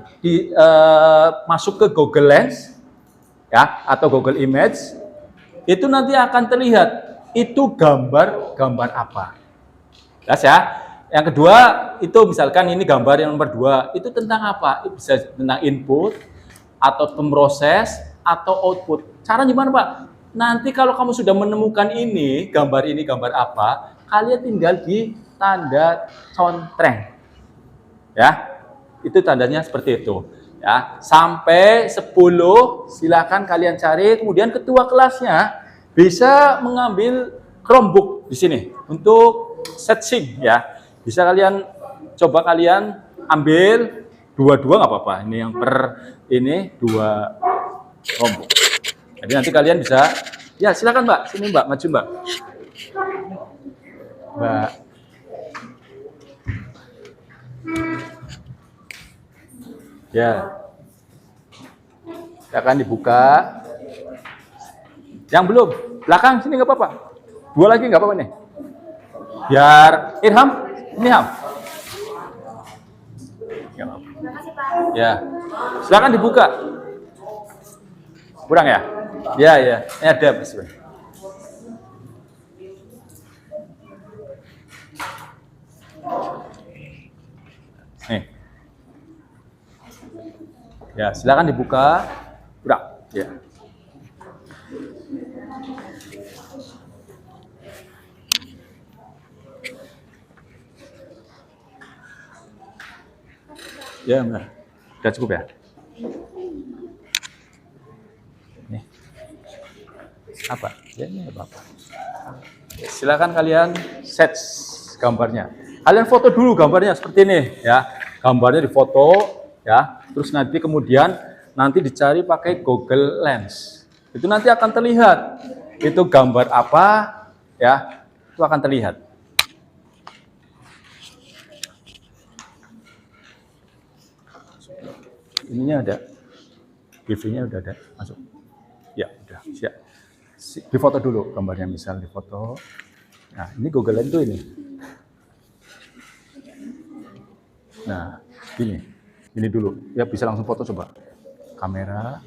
masuk ke Google Lens, ya, atau Google Image. Itu nanti akan terlihat itu gambar apa. Jelas ya? Yang kedua, itu misalkan ini gambar yang nomor 2, itu tentang apa? Itu bisa tentang input, atau pemroses, atau output. Cara gimana, Pak? Nanti kalau kamu sudah menemukan ini gambar apa, kalian tinggal di tanda contreng. Ya, itu tandanya seperti itu. Ya, sampai 10, silakan kalian cari. Kemudian ketua kelasnya bisa mengambil Chromebook di sini untuk searching, ya. Bisa kalian coba kalian ambil dua-dua nggak apa-apa. Ini yang ini 2 Chromebook. Jadi nanti kalian bisa, ya silakan Mbak, sini Mbak, maju Mbak. Mbak. Ya. Silakan dibuka. Yang belum, belakang sini nggak apa-apa. 2 lagi nggak apa-apa nih. Biar Irham, ini Ham. Ya, silakan dibuka. Kurang ya? Ya, ini ada Mas. Nih. Ya, silakan dibuka. Kurang, ya. Ya, Mbak. Sudah cukup ya? Nih. Apa? Ya, ini apa-apa. Silakan kalian set gambarnya. Kalian foto dulu gambarnya seperti ini, ya. Gambarnya difoto, ya. Terus nanti kemudian dicari pakai Google Lens. Itu nanti akan terlihat. Itu gambar apa, ya. Itu akan terlihat. Ininya ada, PV-nya udah ada masuk. Ya, udah siap. Difoto dulu gambarnya, misal difoto. Nah, ini Google Lens tuh ini. Nah, ini dulu. Ya, bisa langsung foto coba. Kamera.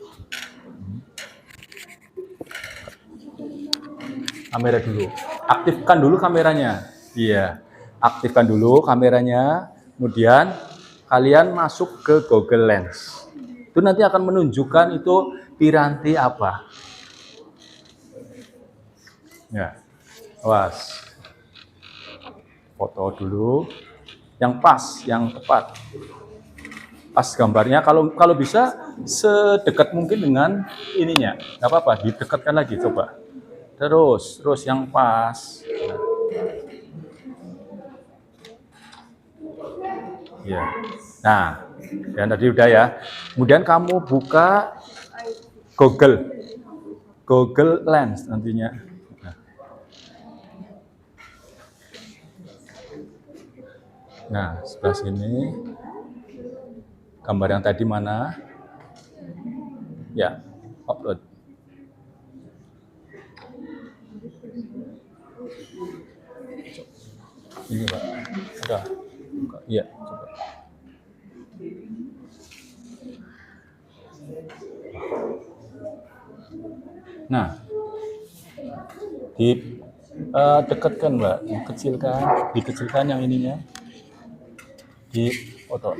Kamera dulu. Aktifkan dulu kameranya. Iya, aktifkan dulu kameranya. Kemudian kalian masuk ke Google Lens. Itu nanti akan menunjukkan itu piranti apa. Ya, awas. Foto dulu. Yang pas, yang tepat. Pas gambarnya. Kalau bisa sedekat mungkin dengan ininya. Nggak apa-apa, didekatkan lagi coba. Terus yang pas. Ya. Nah, dan tadi udah ya. Kemudian kamu buka Google Lens nantinya. Nah, sebelah sini gambar yang tadi mana? Ya, upload. Ini Pak, udah buka. Iya, coba. Nah, dekatkan Mbak, dikecilkan yang ininya, di foto.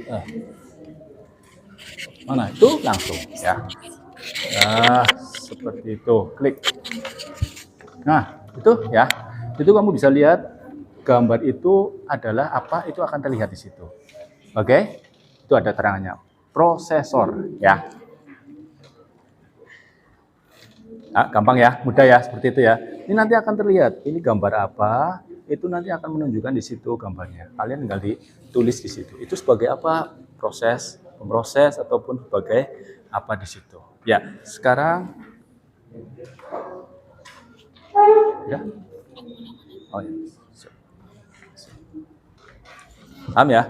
Mana itu langsung ya. Nah, seperti itu, klik. Nah, itu ya, itu kamu bisa lihat gambar itu adalah apa, itu akan terlihat di situ. Oke, itu ada terangannya, prosesor ya. Nah, gampang ya, mudah ya, seperti itu ya. Ini nanti akan terlihat, ini gambar apa, itu nanti akan menunjukkan di situ gambarnya. Kalian tinggal ditulis di situ. Itu sebagai apa? Pemroses ataupun sebagai apa di situ. Ya, sekarang ya. Oh ya. Paham ya?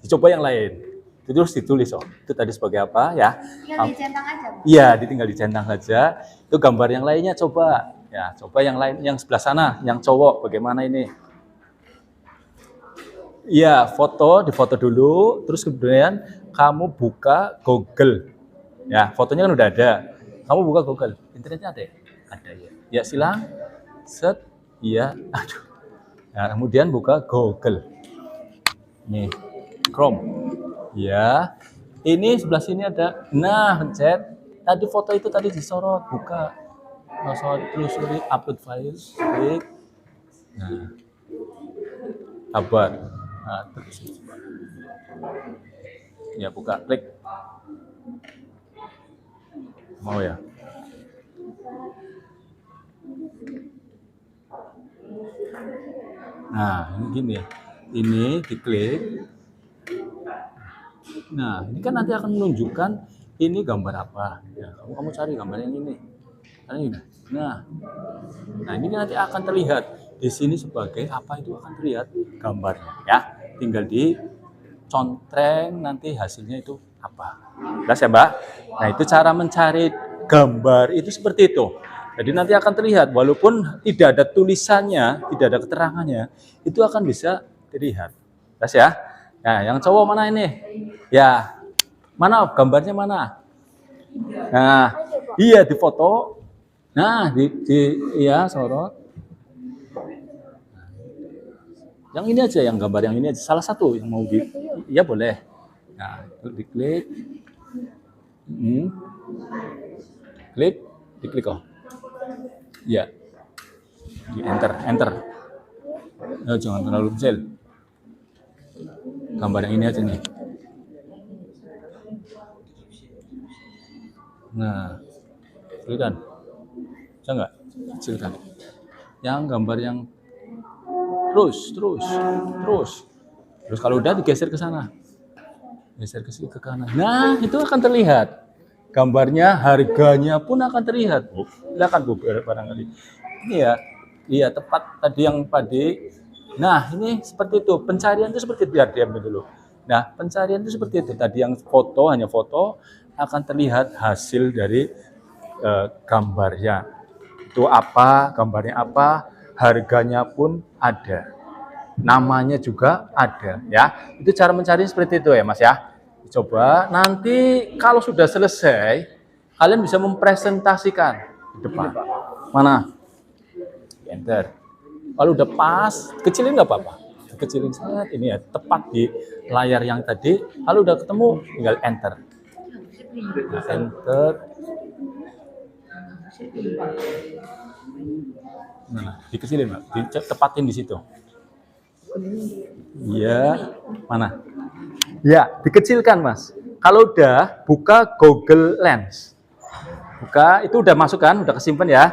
Dicoba yang lain. Terus ditulis itu tadi sebagai apa ya? Tinggal dicentang aja, Bu. Iya, tinggal dicentang saja. Itu gambar yang lainnya coba. Ya, coba yang lain, yang sebelah sana, yang cowok bagaimana ini? Iya, difoto dulu, terus kemudian kamu buka Google. Ya, fotonya kan udah ada. Kamu buka Google, internetnya ada ya? Ada ya. Ya, silang. Set. Iya, aduh. Nah, kemudian buka Google. Nih, Chrome. Ya, ini sebelah sini ada. Nah, pencet. Tadi foto itu tadi disorot, buka. Telusuri upload file, klik. Nah, kabar. Nah, terus. Ya, buka, klik. Mau ya? Nah, ini gini. Ini diklik. Nah, ini kan nanti akan menunjukkan ini gambar apa. Ya, kamu cari gambar yang ini. Nah, ini nanti akan terlihat di sini sebagai apa, itu akan terlihat gambarnya. Ya, tinggal dicontreng nanti hasilnya itu apa. Jelas ya, Mbak? Nah, itu cara mencari gambar itu seperti itu. Jadi nanti akan terlihat walaupun tidak ada tulisannya, tidak ada keterangannya, itu akan bisa terlihat. Jelas ya? Nah, yang cowok mana ini? Ya, mana gambarnya mana? Nah, iya difoto. Nah, iya sorot. Yang ini aja, yang gambar yang ini aja. Salah satu yang mau iya boleh. Nah, itu diklik. Diklik kok. Ya. Di enter. Jangan terlalu kecil. Gambar yang ini aja nih. Nah, kecilkan. Bisa nggak? Kecilkan. Yang gambar yang terus. Terus kalau udah digeser ke sana. Geser ke sini ke kanan. Nah, itu akan terlihat. Gambarnya, harganya pun akan terlihat. Silakan Bu, barangkali. Ini ya. Iya, tepat tadi yang tadi. Nah, ini seperti itu. Pencarian itu seperti itu. Biar diam dulu. Nah, pencarian itu seperti itu. Tadi yang foto, hanya foto, akan terlihat hasil dari gambarnya. Itu apa, gambarnya apa, harganya pun ada. Namanya juga ada, ya. Itu cara mencari seperti itu ya, Mas ya. Coba nanti kalau sudah selesai, kalian bisa mempresentasikan di depan. Mana? Enter. Kalau udah pas, kecilin nggak apa-apa. Kecilin saja, ini ya, tepat di layar yang tadi. Kalau udah ketemu, tinggal enter. Nah, enter. Nah, dikecilin, Mbak. Ditepatin di situ. Iya, mana? Ya, dikecilkan, Mas. Kalau udah, buka Google Lens. Buka, itu udah masuk kan, udah kesimpan ya.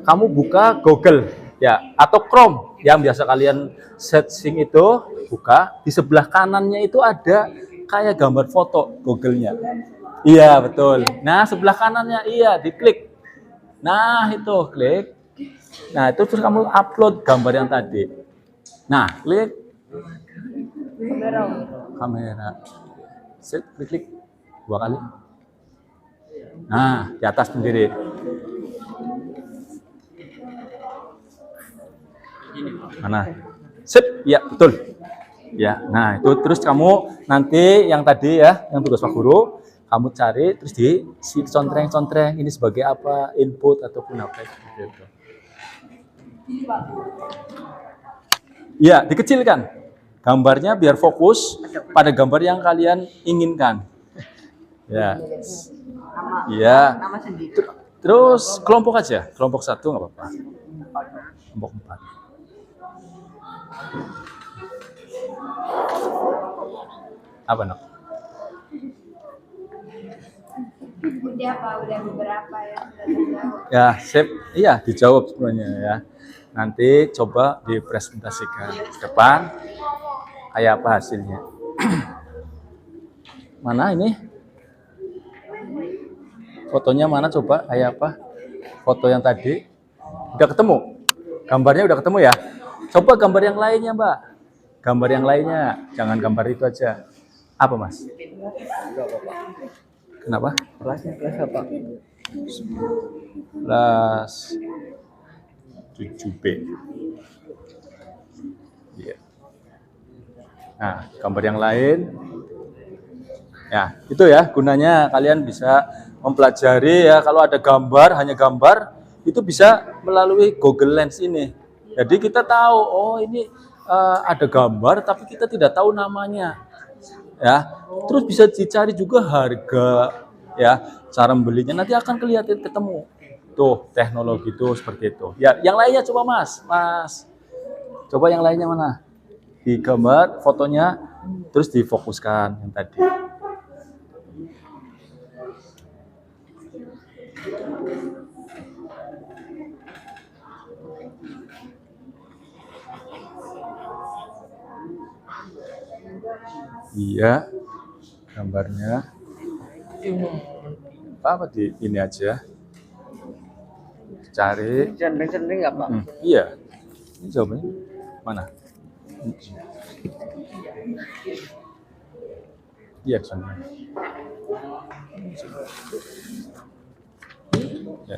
Kamu buka Google, ya, atau Chrome yang biasa kalian searching itu, buka. Di sebelah kanannya itu ada kayak gambar foto Google-nya. Iya, betul. Nah, sebelah kanannya, iya, diklik. Nah, itu, klik. Nah, itu terus kamu upload gambar yang tadi. Nah, klik. Kamera. Set, klik. 2 kali. Nah, di atas sendiri. Mana? Sip, ya betul. Ya, nah itu terus kamu nanti yang tadi ya, yang tugas Pak Guru, kamu cari terus si contreng-contreng ini sebagai apa, input ataupun apa gitu. Ya, dikecilkan gambarnya biar fokus pada gambar yang kalian inginkan. Ya, ya. Nama sendiri. Terus kelompok aja, kelompok 1 nggak apa-apa. Kelompok 4. Apa nak? Udah apa? Udah beberapa yang sudah terjawab. Ya, sip. Iya, dijawab semuanya ya. Nanti coba dipresentasikan ke depan kayak apa hasilnya. Mana ini? Fotonya mana coba kayak apa? Foto yang tadi udah ketemu? Gambarnya udah ketemu ya? Coba gambar yang lainnya, Mbak. Gambar yang lainnya, jangan gambar itu aja. Apa, Mas? Kenapa? Kelasnya kelas apa? Kelas 7B. Iya. Nah, gambar yang lain. Ya, itu ya gunanya kalian bisa mempelajari ya kalau ada gambar, hanya gambar itu bisa melalui Google Lens ini. Jadi kita tahu, oh ini ada gambar tapi kita tidak tahu namanya. Ya, terus bisa dicari juga harga, ya, cara membelinya nanti akan kelihatan ketemu. Tuh, teknologi itu seperti itu. Ya, yang lainnya coba Mas. Coba yang lainnya mana? Di gambar fotonya terus difokuskan yang tadi. Iya, gambarnya apa di ini aja, cari. Sending nggak Pak? Iya, ini jawabannya mana? Iya, sana. Ya.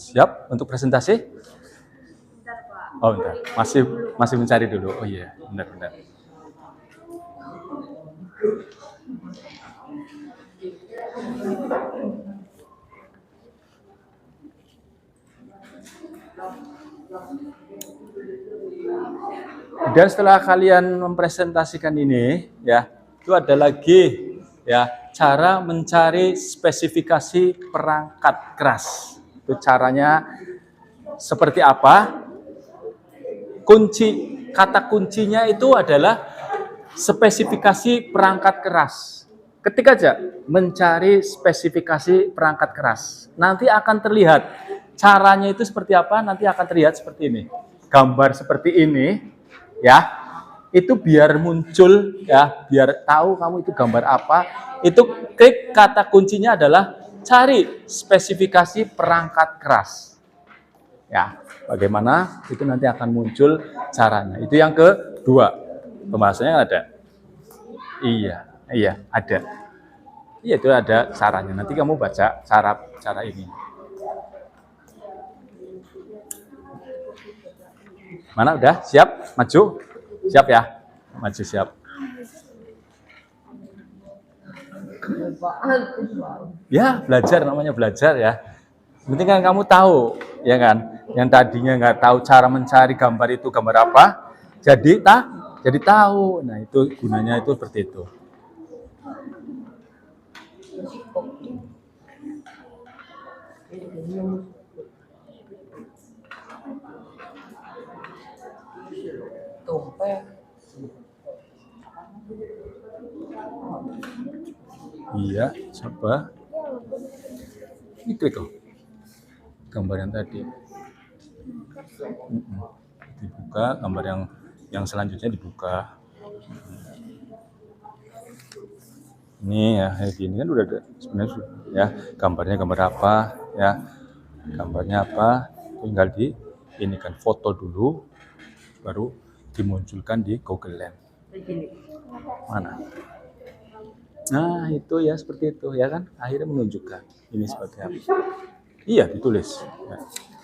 Siap untuk presentasi? Bentar, Pak. Oh, bentar. Masih mencari dulu. Oh iya, benar. Dan setelah kalian mempresentasikan ini, ya, itu ada lagi ya cara mencari spesifikasi perangkat keras. Itu caranya seperti apa? Kata kuncinya itu adalah spesifikasi perangkat keras. Ketik aja mencari spesifikasi perangkat keras. Nanti akan terlihat caranya itu seperti apa, nanti akan terlihat seperti ini. Gambar seperti ini, ya, itu biar muncul, ya, biar tahu kamu itu gambar apa. Itu klik kata kuncinya adalah cari spesifikasi perangkat keras. Ya, bagaimana itu nanti akan muncul caranya. Itu yang kedua. Pembahasannya ada. Iya, ada. Iya, itu ada caranya. Nanti kamu baca cara ini. Mana udah? Siap? Maju? Siap ya? Maju siap. Ya, belajar namanya belajar ya. Penting kan kamu tahu, ya kan? Yang tadinya nggak tahu cara mencari gambar itu gambar apa, jadi tahu. Nah, itu gunanya itu seperti itu. Iya, coba. Ini klik kok. Gambar yang tadi. Dibuka, gambar yang selanjutnya dibuka. Ini ya, kayak gini kan udah ada sebenarnya ya, gambarnya gambar apa ya. Gambarnya apa? Tinggal di ini kan foto dulu baru dimunculkan di Google Lens. Mana? Nah, itu ya seperti itu ya kan, akhirnya menunjukkan ini sebagai apa. Iya, ditulis. Ya.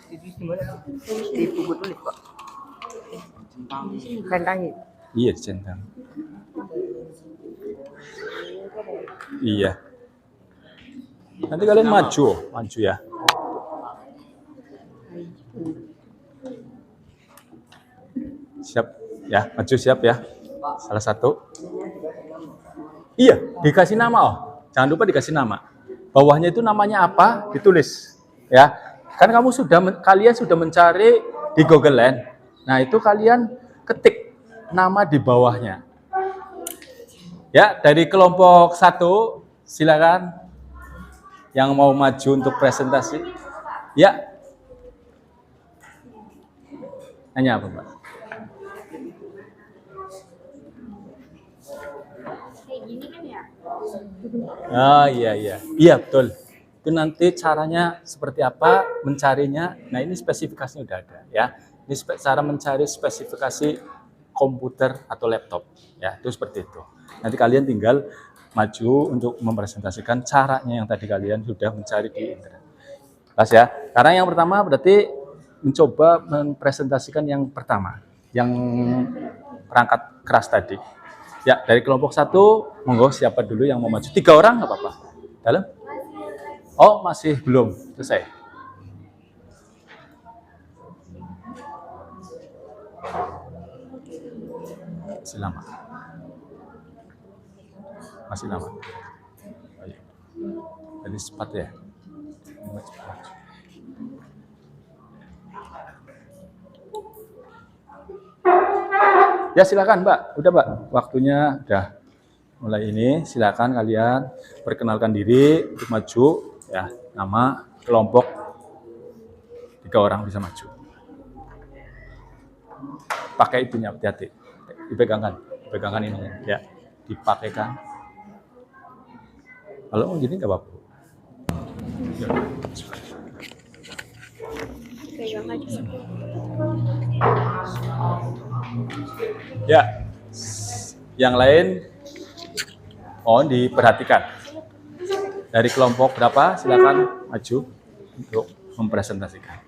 Di buku tulis, Pak. Centangin. Iya, centang. Iya. Nanti kalian maju ya. Siap ya, maju siap ya. Salah satu. Iya, dikasih nama. Oh, jangan lupa dikasih nama. Bawahnya itu namanya apa? Ditulis. Ya, kan kalian sudah mencari di Google Lens. Nah, itu kalian ketik nama di bawahnya. Ya, dari kelompok 1 silakan yang mau maju untuk presentasi. Ya. Nanya apa, Mbak? Kayak gini kan ya? Ah, iya. Iya, betul. Itu nanti caranya seperti apa mencarinya. Nah, ini spesifikasinya udah ada ya. Ini cara mencari spesifikasi komputer atau laptop. Ya, itu seperti itu. Nanti kalian tinggal maju untuk mempresentasikan caranya yang tadi kalian sudah mencari di internet. Pas ya. Karena yang pertama berarti mencoba mempresentasikan yang pertama, yang perangkat keras tadi. Ya, dari kelompok 1, monggo siapa dulu yang mau maju? 3 orang nggak apa-apa. Dalam? Oh, masih belum selesai. Masih lama. Masih lama. Ayo. Jadi cepat ya. Cepat. Ya silakan Mbak, udah Mbak, waktunya udah mulai ini. Silakan kalian perkenalkan diri untuk maju, ya nama, kelompok, 3 orang bisa maju. Pakai itunya, hati-hati, dipegangkan ini, ya, dipakaikan. Kalau gini nggak apa-apa. Ya, yang lain mohon diperhatikan. Dari kelompok berapa? Silakan maju untuk mempresentasikan.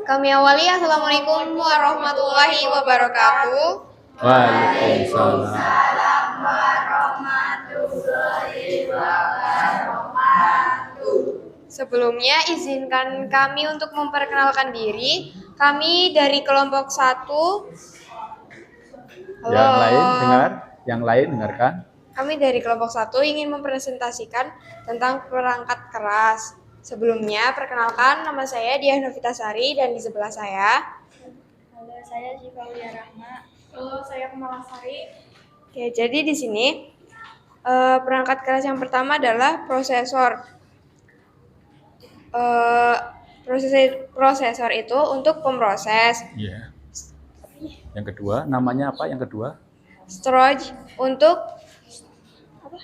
Kami awali, Assalamualaikum warahmatullahi wabarakatuh. Waalaikumsalam. Sebelumnya izinkan kami untuk memperkenalkan diri. Kami dari kelompok 1. Halo. Yang lain dengarkan. Kami dari kelompok 1 ingin mempresentasikan tentang perangkat keras. Sebelumnya, perkenalkan nama saya Diah Novitasari dan di sebelah saya. Halo, saya Syifa Lia Rahma. Halo, saya Kemalasari. Oke, jadi di sini perangkat keras yang pertama adalah prosesor. Prosesor itu untuk pemroses. Iya. Yang kedua, namanya apa? Yang kedua? Storage untuk apa?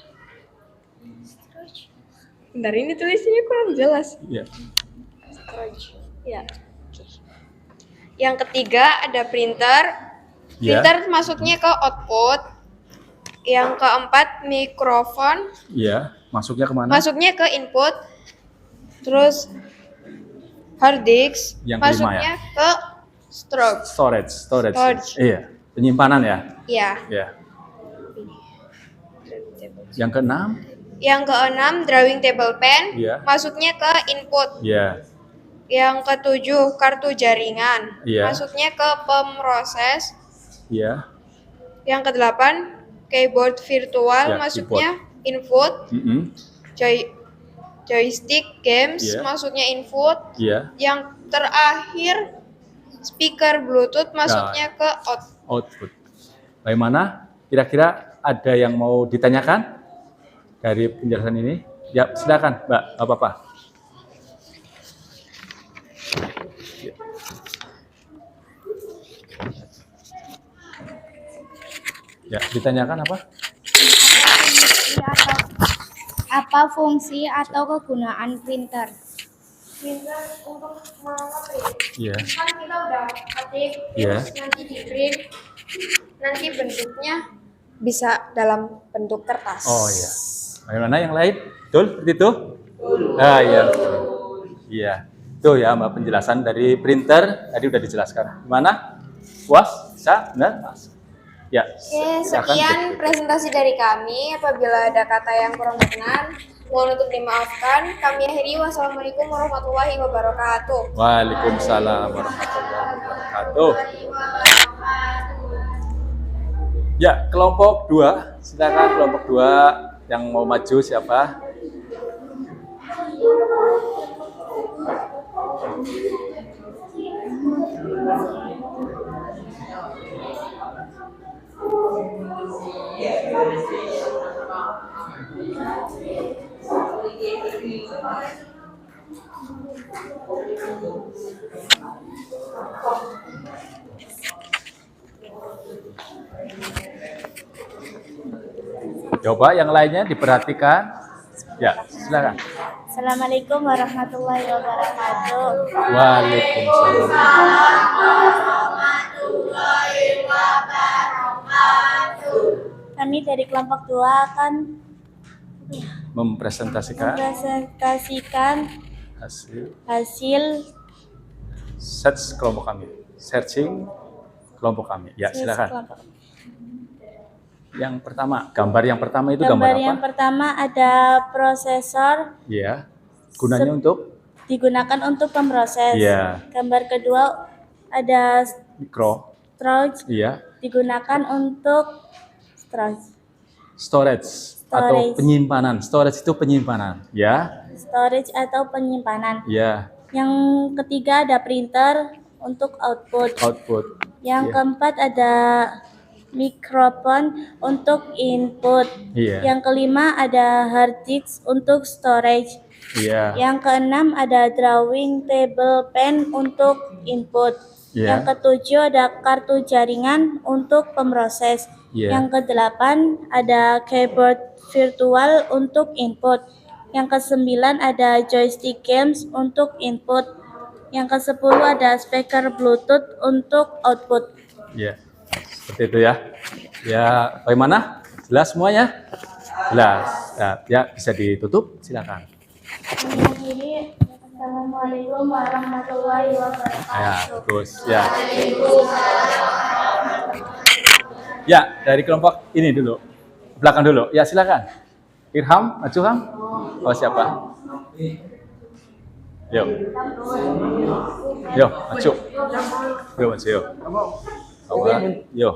Storage. Bentar, ini tulisannya kurang jelas. Iya. Storage. Ya. Oke. Yang ketiga ada printer. Iya. Printer masuknya ke output. Yang keempat mikrofon. Iya. Masuknya kemana? Masuknya ke input. Terus hard disk. Yang masuknya kelima, ke storage. Storage. Iya. Penyimpanan ya. Iya. Iya. Yang keenam? Yang keenam drawing table pen. Iya. Masuknya ke input. Iya. Yang ketujuh kartu jaringan. Iya. Masuknya ke pemroses. Iya. Yang kedelapan keyboard virtual. Ya, masuknya input. Joystick games. Iya. Masuknya input. Iya. Yang terakhir speaker Bluetooth. Masuknya ke Output. Bagaimana? Kira-kira ada yang mau ditanyakan dari penjelasan ini? Ya, silakan, Mbak. Nggak apa-apa. Ya, ditanyakan apa? Apa fungsi atau kegunaan printer? printer untuk mengeprint. Iya. Kan kita udah ketik, Iya. nanti di print. nanti bentuknya bisa dalam bentuk kertas. Oh iya. Bagaimana yang lain? Betul seperti itu? Ah iya. Iya. Tuh ya Mbak, penjelasan dari printer tadi udah dijelaskan. Gimana? Puas? Bisa? Benar? Mas? Ya. Oke, silakan. sekian presentasi dari kami. Apabila ada kata yang kurang berkenan, mohon untuk dimaafkan. Kami akhiri. Wassalamualaikum warahmatullahi wabarakatuh. Waalaikumsalam warahmatullahi wabarakatuh. Ya, kelompok 2. Silakan kelompok 2 yang mau maju siapa? Coba yang lainnya diperhatikan. Ya, silakan. Assalamualaikum warahmatullahi wabarakatuh. Waalaikumsalam. Kami dari kelompok 2 akan Mempresentasikan mempresentasikan hasil search kelompok kami. Searching kelompok kami. Ya, silakan. kelompok. Yang pertama, gambar yang pertama itu gambar Gambar apa? yang pertama ada prosesor Iya. Gunanya untuk digunakan untuk pemroses. Iya. Gambar kedua ada mikro. storage Iya. digunakan untuk Storage atau penyimpanan. Storage itu penyimpanan, ya. storage atau penyimpanan. Ya, Yang ketiga ada printer untuk output. output. Yang Iya. keempat ada mikrofon untuk input. Iya. Yang kelima ada hard disk untuk storage. Iya. Yang keenam ada drawing table pen untuk input. Iya. Yang ketujuh ada kartu jaringan untuk pemroses. Iya. Yang kedelapan ada keyboard virtual untuk input. Yang kesembilan ada joystick games untuk input. Yang kesepuluh ada speaker Bluetooth untuk output. Iya. Seperti itu ya. Ya, bagaimana? Jelas semuanya? Jelas. Ya, bisa ditutup. Silakan. Mengakhiri, Assalamualaikum warahmatullahi wabarakatuh. Ya, bagus. Ya. Ya, dari kelompok ini dulu. Belakang dulu. Ya, silakan. Irham, maju Ham. Oh, siapa? Yuk. Yuk, maju. Yuk, maju. Yuk. Awal. Yuk.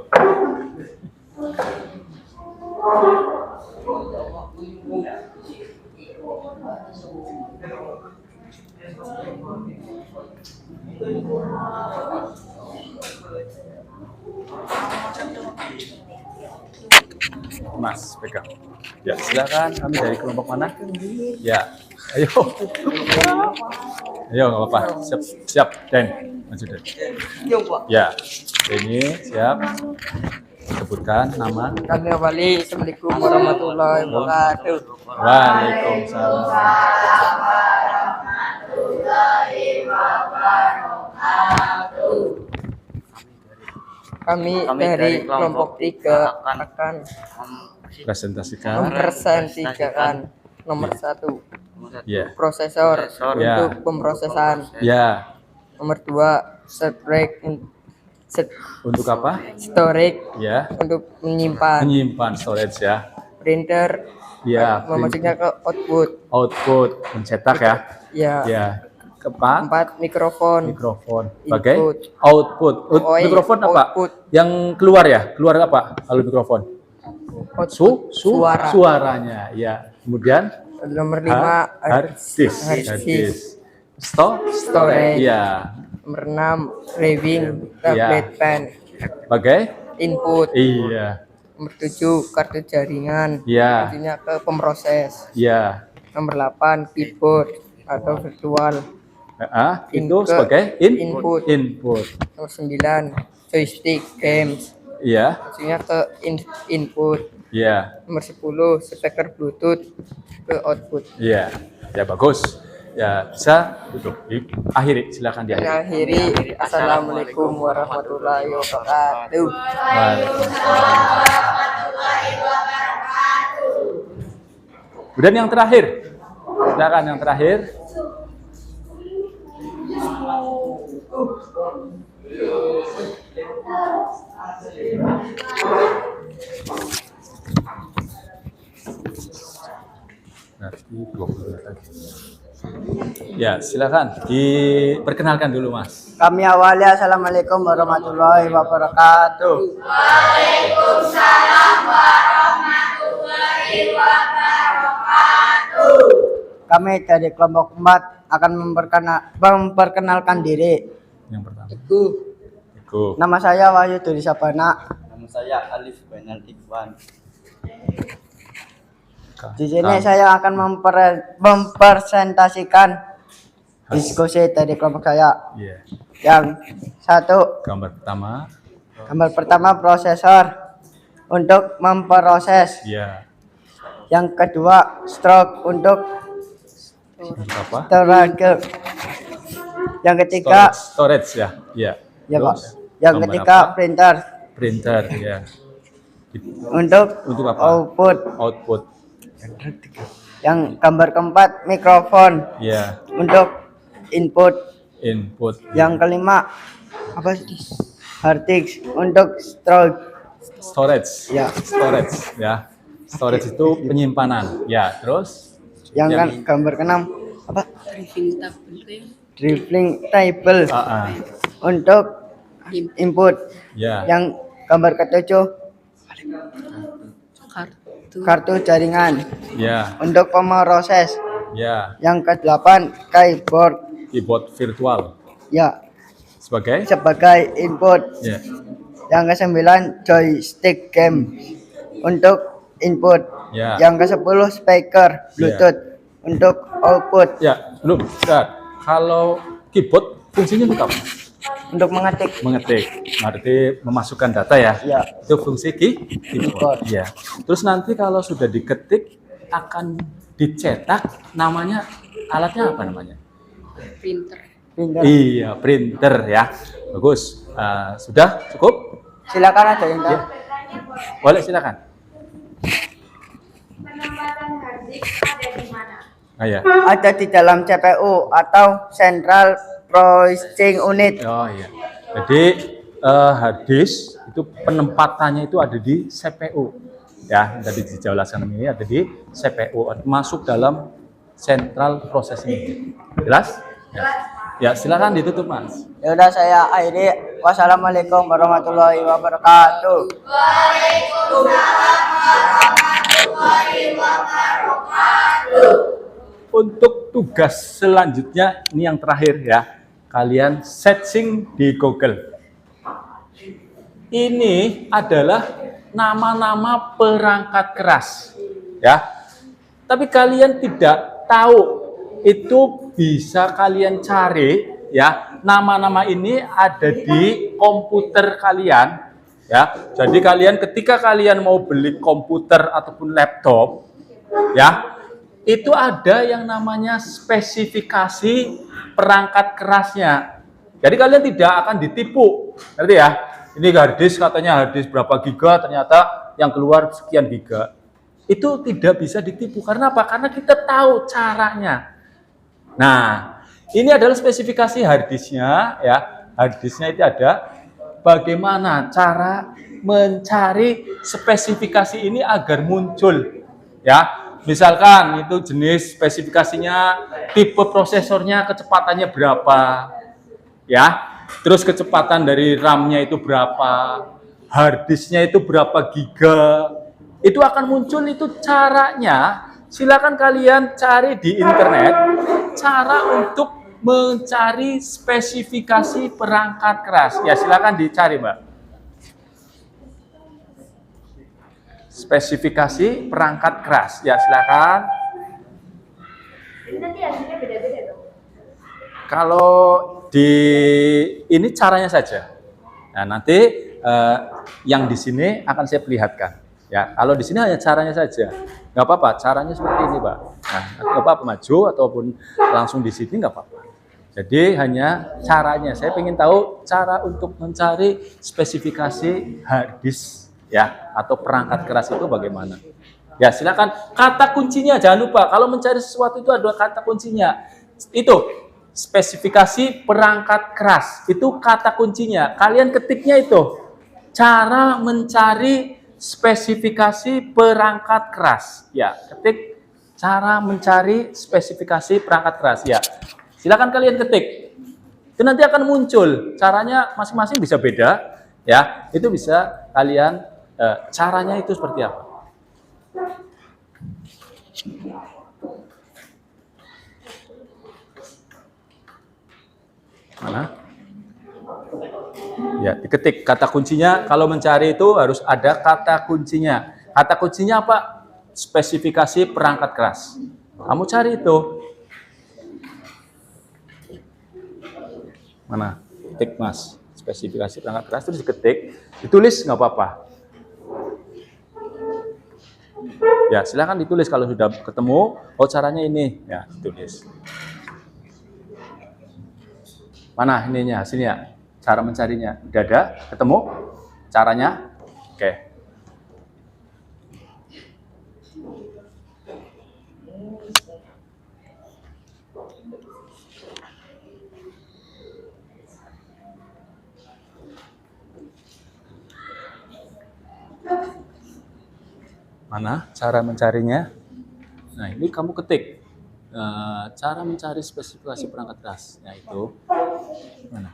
Mas, pegang. Ya, silakan. Kami dari kelompok mana? Ya, ayo. Ayo, nggak apa-apa. Siap, siap. Den, maju Den. Ya, ini siap. Sebutkan nama. Kami awali. Assalamualaikum warahmatullahi wabarakatuh. Waalaikumsalam. Kami dari kelompok 3 akan Presentasikan. mempresentasikan nomor 1 Ya, prosesor Ya. untuk pemrosesan. ya. Nomor 2 Untuk apa? storage Ya, untuk menyimpan. menyimpan storage ya. Printer Ya, memasuknya ke output. output mencetak ya. Ya. Ya. Keempat, 4 mikrofon. mikrofon. Sebagai Input. output. Mikrofon apa? Output. Yang keluar ya? Keluar apa? Kalau mikrofon? Suara. Suaranya. Ya. Kemudian Nomor 5 hard disk. hard disk. Storage. Ya. Nomor 6 raving tablet pen. Sebagai Input. iya. Nomor 7 kartu jaringan. Ya. Artinya ke pemroses. Ya. Nomor 8 keyboard atau virtual. Itu Ke sebagai input. input. Nomor 9 joystick games. Iya. Maksudnya ke input. Iya. Nomor 10 speaker Bluetooth ke output. Iya. Ya bagus. Ya, bisa tutup. Akhiri, silakan diakhiri. Akhiri. Assalamualaikum warahmatullahi wabarakatuh. Kemudian yang terakhir. Silakan yang terakhir. Nanti 20 menit lagi. Ya, silakan diperkenalkan dulu, Mas. Kami awali assalamualaikum warahmatullahi wabarakatuh. Kami dari kelompok 4 akan memperkenalkan diri. Yang pertama. Teguh. Teguh. Nama saya Wahyu Duri Sabana. Nama saya Alif Bainal Ikhwan. Di sini saya akan mempresentasikan diskusi dari kelompok saya. Iya. Yang satu, Gambar pertama. prosesor untuk memproses. Iya. Yang kedua, stroke untuk Untuk apa? storage. Yang ketiga, Storage ya. Iya. ya Pak. Terus, Yang gambar ketiga, apa? printer Printer ya. untuk apa? output. Output. Yang gambar keempat, mikrofon Ya. untuk input. Input. Yang kelima, apa sih? Hard disk untuk Storage. Ya. Storage ya. Storage itu penyimpanan. Ya, terus yang Yang- kan gambar keenam apa? Driving table untuk input. ya. Yang gambar ketujuh, kartu jaringan Ya. untuk pemroses. Ya. Yang kedelapan, keyboard Keyboard virtual ya sebagai sebagai input. ya. Yang kesembilan, joystick game untuk input. Ya. Yang ke-10, speaker Bluetooth untuk output. Ya, belum. Bentar. Kalau keyboard fungsinya untuk apa? Untuk mengetik. Mengetik. Berarti memasukkan data ya. Ya. Itu fungsi keyboard. Ya. Terus nanti kalau sudah diketik akan dicetak, namanya alatnya apa namanya? Printer. Iya, printer ya. Bagus. Sudah cukup? Silakan ada yang tahu. Ya. Boleh silakan. Penempatan hard disk ada di mana? Ya. Ada di dalam CPU atau Central Processing Unit. Oh iya. Jadi hard disk itu penempatannya itu ada di CPU. Ya, tadi dijelaskan ini ada di CPU, masuk dalam Central Processing Unit. Jelas? Ya. Ya, silakan ditutup, Mas. Ya udah, saya akhiri. Wassalamualaikum warahmatullahi wabarakatuh. Untuk tugas selanjutnya ini yang terakhir ya. Kalian searching di Google. Ini adalah nama-nama perangkat keras ya. Tapi kalian tidak tahu itu bisa kalian cari ya. Nama-nama ini ada di komputer kalian ya. Jadi kalian ketika kalian mau beli komputer ataupun laptop ya, itu ada yang namanya spesifikasi perangkat kerasnya. Jadi kalian tidak akan ditipu, ngerti ya? Ini hard disk katanya hard disk berapa giga, ternyata yang keluar sekian giga. Itu tidak bisa ditipu. Karena apa? Karena kita tahu caranya. Nah, ini adalah spesifikasi hard disknya ya. Hard disknya itu ada bagaimana cara mencari spesifikasi ini agar muncul ya. Misalkan itu jenis spesifikasinya, tipe prosesornya, kecepatannya berapa, ya. Terus kecepatan dari RAM-nya itu berapa, hard disk-nya itu berapa giga. Itu akan muncul itu caranya. Silakan kalian cari di internet cara untuk mencari spesifikasi perangkat keras. Ya, silakan dicari, Mbak. Spesifikasi perangkat keras. Ya, silakan. Ini nanti hasilnya beda-beda dong. Kalau di ini caranya saja. Nah, nanti yang di sini akan saya perlihatkan. Ya, kalau di sini hanya caranya saja. Nggak apa-apa, caranya seperti ini, Pak. Nah, nggak apa-apa maju ataupun langsung di sini nggak apa-apa. Jadi hanya caranya, saya ingin tahu cara untuk mencari spesifikasi hard disk ya atau perangkat keras itu bagaimana. Ya silakan, kata kuncinya jangan lupa kalau mencari sesuatu itu ada kata kuncinya. Itu spesifikasi perangkat keras itu kata kuncinya. Kalian ketiknya itu cara mencari spesifikasi perangkat keras. Ya ketik cara mencari spesifikasi perangkat keras ya. Silakan kalian ketik. Itu nanti akan muncul. Caranya masing-masing bisa beda, ya. Itu bisa kalian caranya itu seperti apa? Mana? Ya, diketik kata kuncinya. Kalau mencari itu harus ada kata kuncinya. Kata kuncinya apa? Spesifikasi perangkat keras. Kamu cari itu. Mana? Ketik Mas, spesifikasi perangkat keras terus diketik, ditulis nggak apa-apa. Ya silakan ditulis kalau sudah ketemu. Oh caranya ini, ya ditulis. Mana ininya, hasilnya, cara mencarinya, udah ada, ketemu, caranya, oke. Mana cara mencarinya? Nah ini kamu ketik cara mencari spesifikasi perangkat keras. Nah itu mana?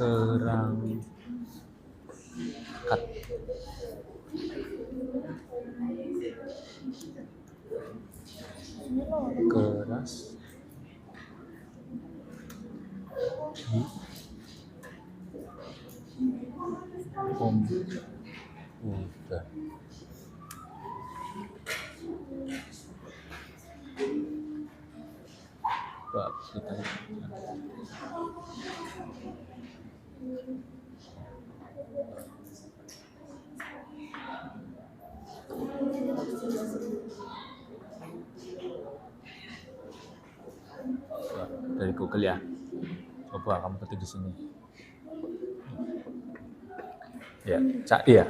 Perangkat keras di komputer. Pak, kita dari Google ya. Coba kamu ketik di sini. Ya, cak dia.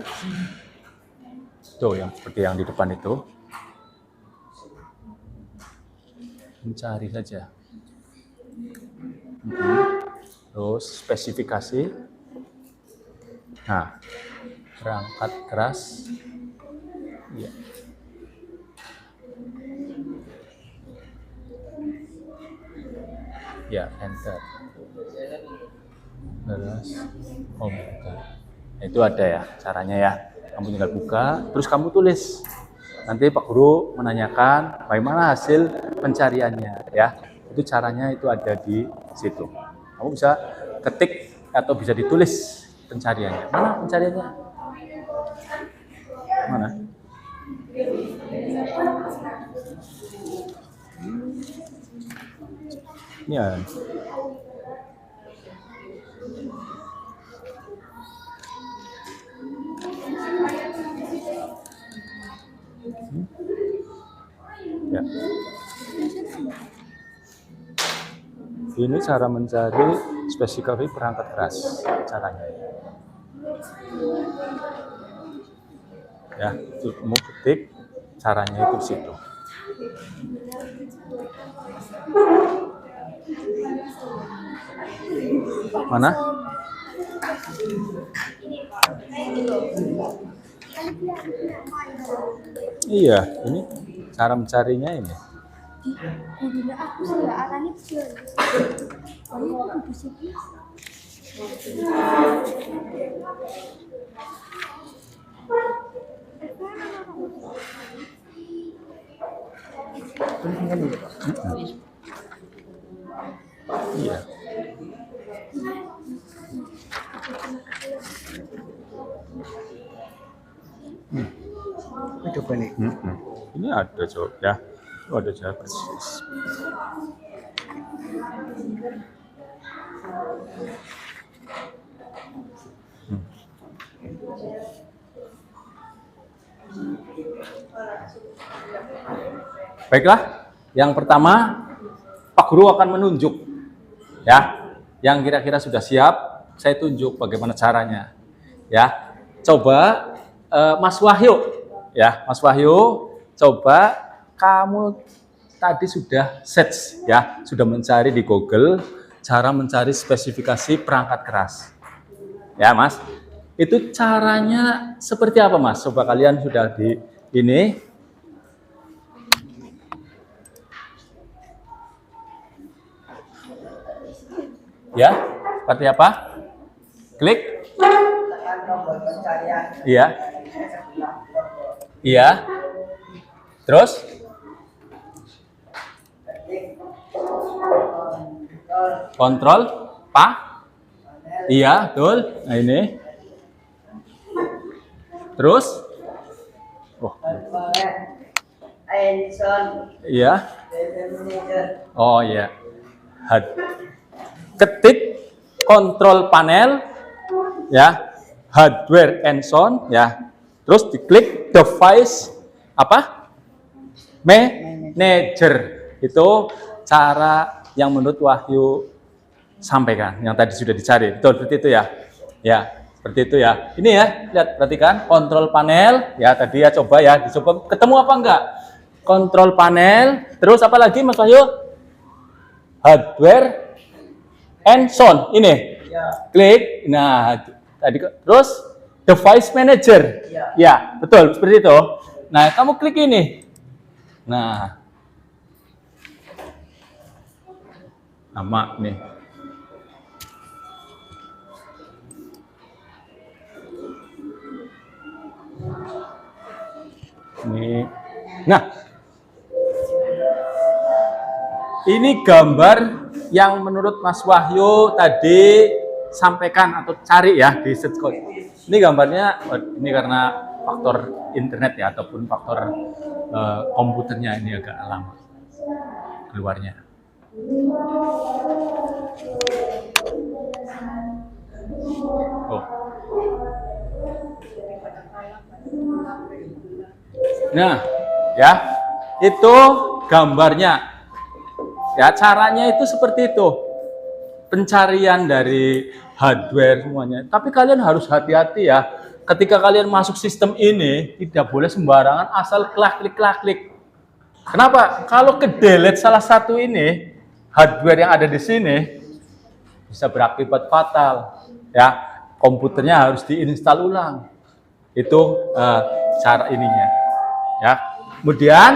Tuh yang seperti yang di depan itu. Mencari saja. Terus spesifikasi. Nah, perangkat keras. Ya. Ya, enter. Terus komputer. Nah, itu ada ya caranya ya. Kamu tinggal buka, terus kamu tulis. Nanti Pak Guru menanyakan bagaimana hasil pencariannya ya. Itu caranya itu ada di situ. Kamu bisa ketik atau bisa ditulis pencariannya. Mana pencariannya? Mana? Ya. Ya. Ini cara mencari spesifikasi perangkat keras caranya. Ya, itu kamu ketik caranya itu di situ. Mana? Iya, ini cara mencarinya ini. Iya. Coba nih. Ini ada jawab ya. Oh, ada jawab persis. Baiklah, yang pertama Pak Guru akan menunjuk ya, yang kira-kira sudah siap, saya tunjuk bagaimana caranya. Ya, coba Mas Wahyu, ya Mas Wahyu, coba kamu tadi sudah search ya, sudah mencari di Google cara mencari spesifikasi perangkat keras. Ya Mas, itu caranya seperti apa Mas? Coba kalian sudah di ini. Ya, seperti apa? Klik. Tekan tombol pencarian. Iya. Iya. Terus? Kontrol. Pak. Iya, betul. Nah ini. Terus? Oh. Enson. Iya. Manager. Oh iya. Ketik kontrol panel ya, hardware and sound ya. Terus diklik device apa? Manager. Itu cara yang menurut Wahyu sampaikan yang tadi sudah dicari. Betul seperti itu ya. Ya, seperti itu ya. Ini ya, lihat perhatikan kontrol panel ya tadi ya, coba ya, dicoba ketemu apa enggak? Kontrol panel, terus apa lagi Mas Wahyu? Hardware and sound ini. Ya. Klik. Nah, tadi terus device manager. Ya. Ya, betul seperti itu. Nah, kamu klik ini. Nah. Nama nih. Ini. Nah. Ini gambar yang menurut Mas Wahyu tadi sampaikan atau cari ya di search code. Ini gambarnya, ini karena faktor internet ya ataupun faktor komputernya ini agak lama keluarnya. Oh. Nah, ya itu gambarnya. Ya, caranya itu seperti itu. Pencarian dari hardware semuanya. Tapi kalian harus hati-hati ya. Ketika kalian masuk sistem ini, tidak boleh sembarangan asal klik. Kenapa? Kalau ke-delete salah satu ini, hardware yang ada di sini, bisa berakibat fatal. Ya, komputernya harus diinstal ulang. Itu cara ininya. Ya. Kemudian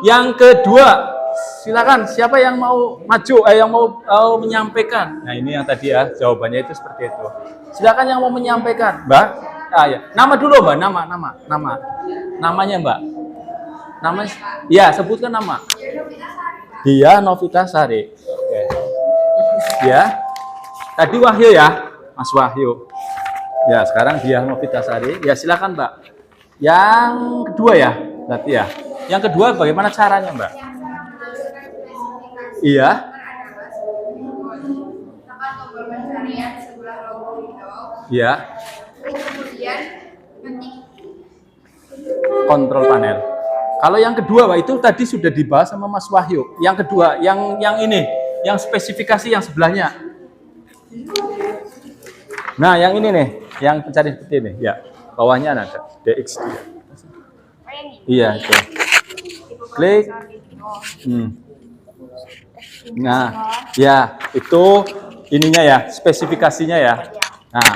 yang kedua, silakan siapa yang mau maju, yang mau menyampaikan. Nah ini yang tadi ya jawabannya itu seperti itu. Silakan yang mau menyampaikan, Mbak. Ya. Nama dulu Mbak, namanya Mbak. Nama, ya sebutkan nama. Dia Novita Sari. Oke. Ya. Tadi Wahyu ya, Mas Wahyu. Ya sekarang dia Novita Sari. Ya silakan Mbak. Yang kedua ya, berarti ya. Yang kedua bagaimana caranya Mbak? Iya. Tekan tombol pencarian sebelah logo Windows. Iya. Kemudian ketik Kontrol panel. Kalau yang kedua, Pak, itu tadi sudah dibahas sama Mas Wahyu. Yang kedua, yang ini, yang spesifikasi yang sebelahnya. Nah, yang ini nih, yang pencarian seperti ini. Ya, bawahnya ada DX. Iya, itu. Klik. Nah, ya itu ininya ya, spesifikasinya ya. Nah,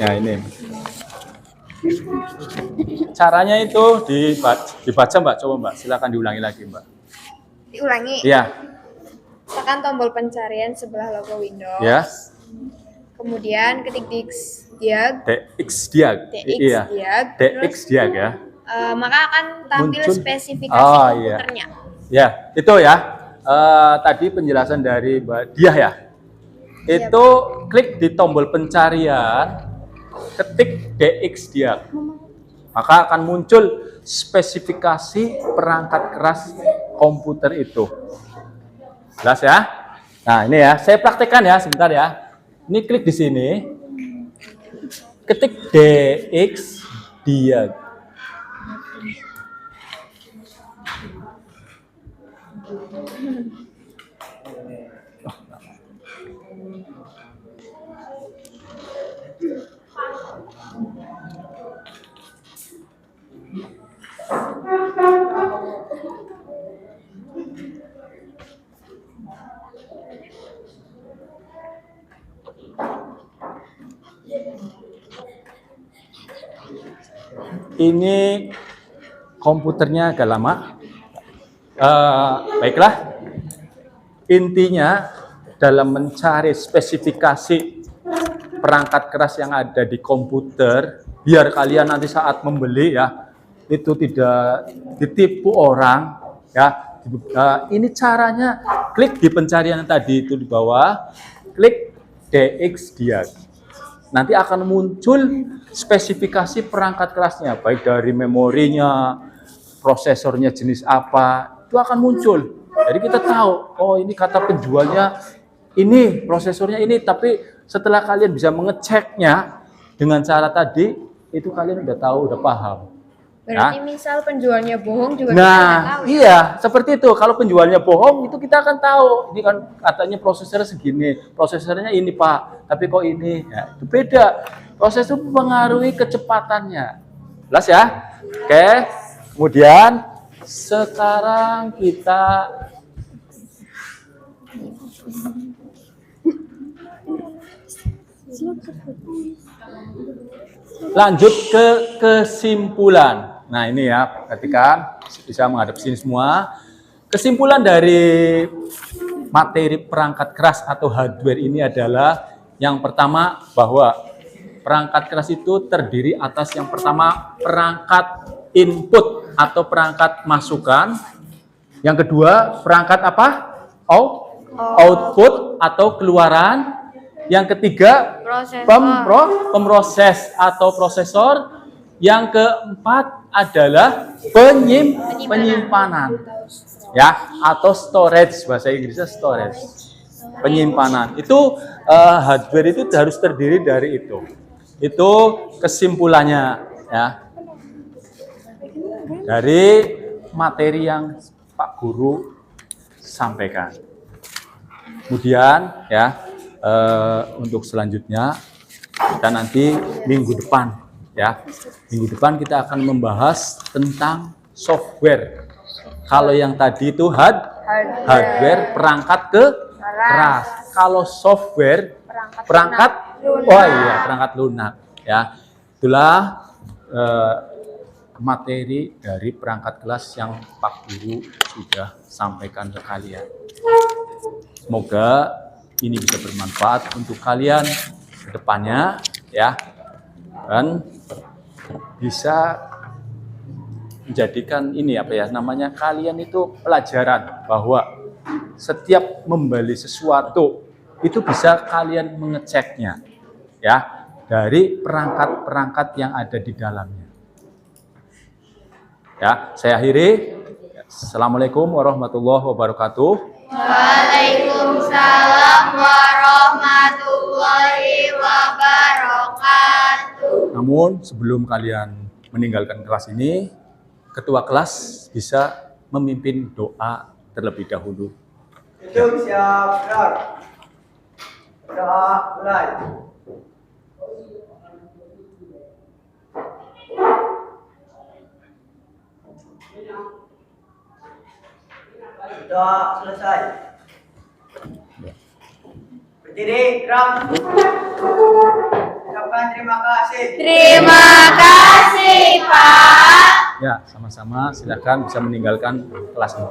ya ini. Caranya itu dibaca Mbak, coba Mbak, silakan diulangi lagi Mbak. diulangi. Iya, Tekan tombol pencarian sebelah logo Windows. ya. Kemudian ketik diag, DX diag. Iya. DX diag ya. maka akan tampil Muncul. spesifikasi Oh, iya. komputernya. Ya, itu ya. Tadi penjelasan dari Mbak Diah ya. itu klik di tombol pencarian, ketik DX dia. Maka akan muncul spesifikasi perangkat keras komputer itu. Jelas ya? Nah, ini ya, saya praktekkan ya sebentar ya. Ini klik di sini. Ketik DX dia. Ini komputernya agak lama. Baiklah, intinya dalam mencari spesifikasi perangkat keras yang ada di komputer, biar kalian nanti saat membeli ya, itu tidak ditipu orang ya. Ini caranya, klik di pencarian tadi itu di bawah, klik DX dia. Nanti akan muncul spesifikasi perangkat kerasnya, baik dari memorinya, prosesornya jenis apa, itu akan muncul. Jadi kita tahu, oh ini kata penjualnya ini, prosesornya ini, tapi setelah kalian bisa mengeceknya dengan cara tadi, itu kalian udah tahu, udah paham. Berarti misal penjualnya bohong juga kita Nah, nggak tahu ya? iya, seperti itu. Kalau penjualnya bohong, itu kita akan tahu. Ini kan katanya prosesornya segini, prosesornya ini Pak, tapi kok ini? Ya, itu beda. Prosesor mempengaruhi kecepatannya. Jelas ya? Oke. Kemudian sekarang kita lanjut ke kesimpulan. Nah ini ya, perhatikan, bisa menghadap sini semua. Kesimpulan dari materi perangkat keras atau hardware ini adalah yang pertama bahwa perangkat keras itu terdiri atas yang pertama perangkat input atau perangkat masukan. Yang kedua perangkat apa? Output atau keluaran. Yang ketiga pemroses atau prosesor. Yang keempat adalah penyimpanan, ya, atau storage, bahasa Inggrisnya storage, penyimpanan. Itu hardware itu harus terdiri dari itu. Itu kesimpulannya, ya, dari materi yang Pak Guru sampaikan. Kemudian, ya, untuk selanjutnya kita nanti minggu depan. Ya, minggu depan kita akan membahas tentang software. Kalau yang tadi itu hardware perangkat keras. Kalau software perangkat lunak. Ya, itulah materi dari perangkat kelas yang Pak Guru sudah sampaikan ke kalian. Semoga ini bisa bermanfaat untuk kalian ke depannya, ya. Dan bisa menjadikan ini apa ya namanya, kalian itu pelajaran bahwa setiap membeli sesuatu itu bisa kalian mengeceknya, ya, dari perangkat-perangkat yang ada di dalamnya. Ya, saya akhiri. Assalamualaikum warahmatullahi wabarakatuh. Waalaikumsalam warahmatullahi wabarakatuh. Namun sebelum kalian meninggalkan kelas ini, ketua kelas bisa memimpin doa terlebih dahulu. Hidup siap, gerak. Doa mulai. Doa selesai. Berdiri, gerak. Ucapkan terima kasih. Terima kasih, Pak. Ya, sama-sama, silakan bisa meninggalkan kelas ini.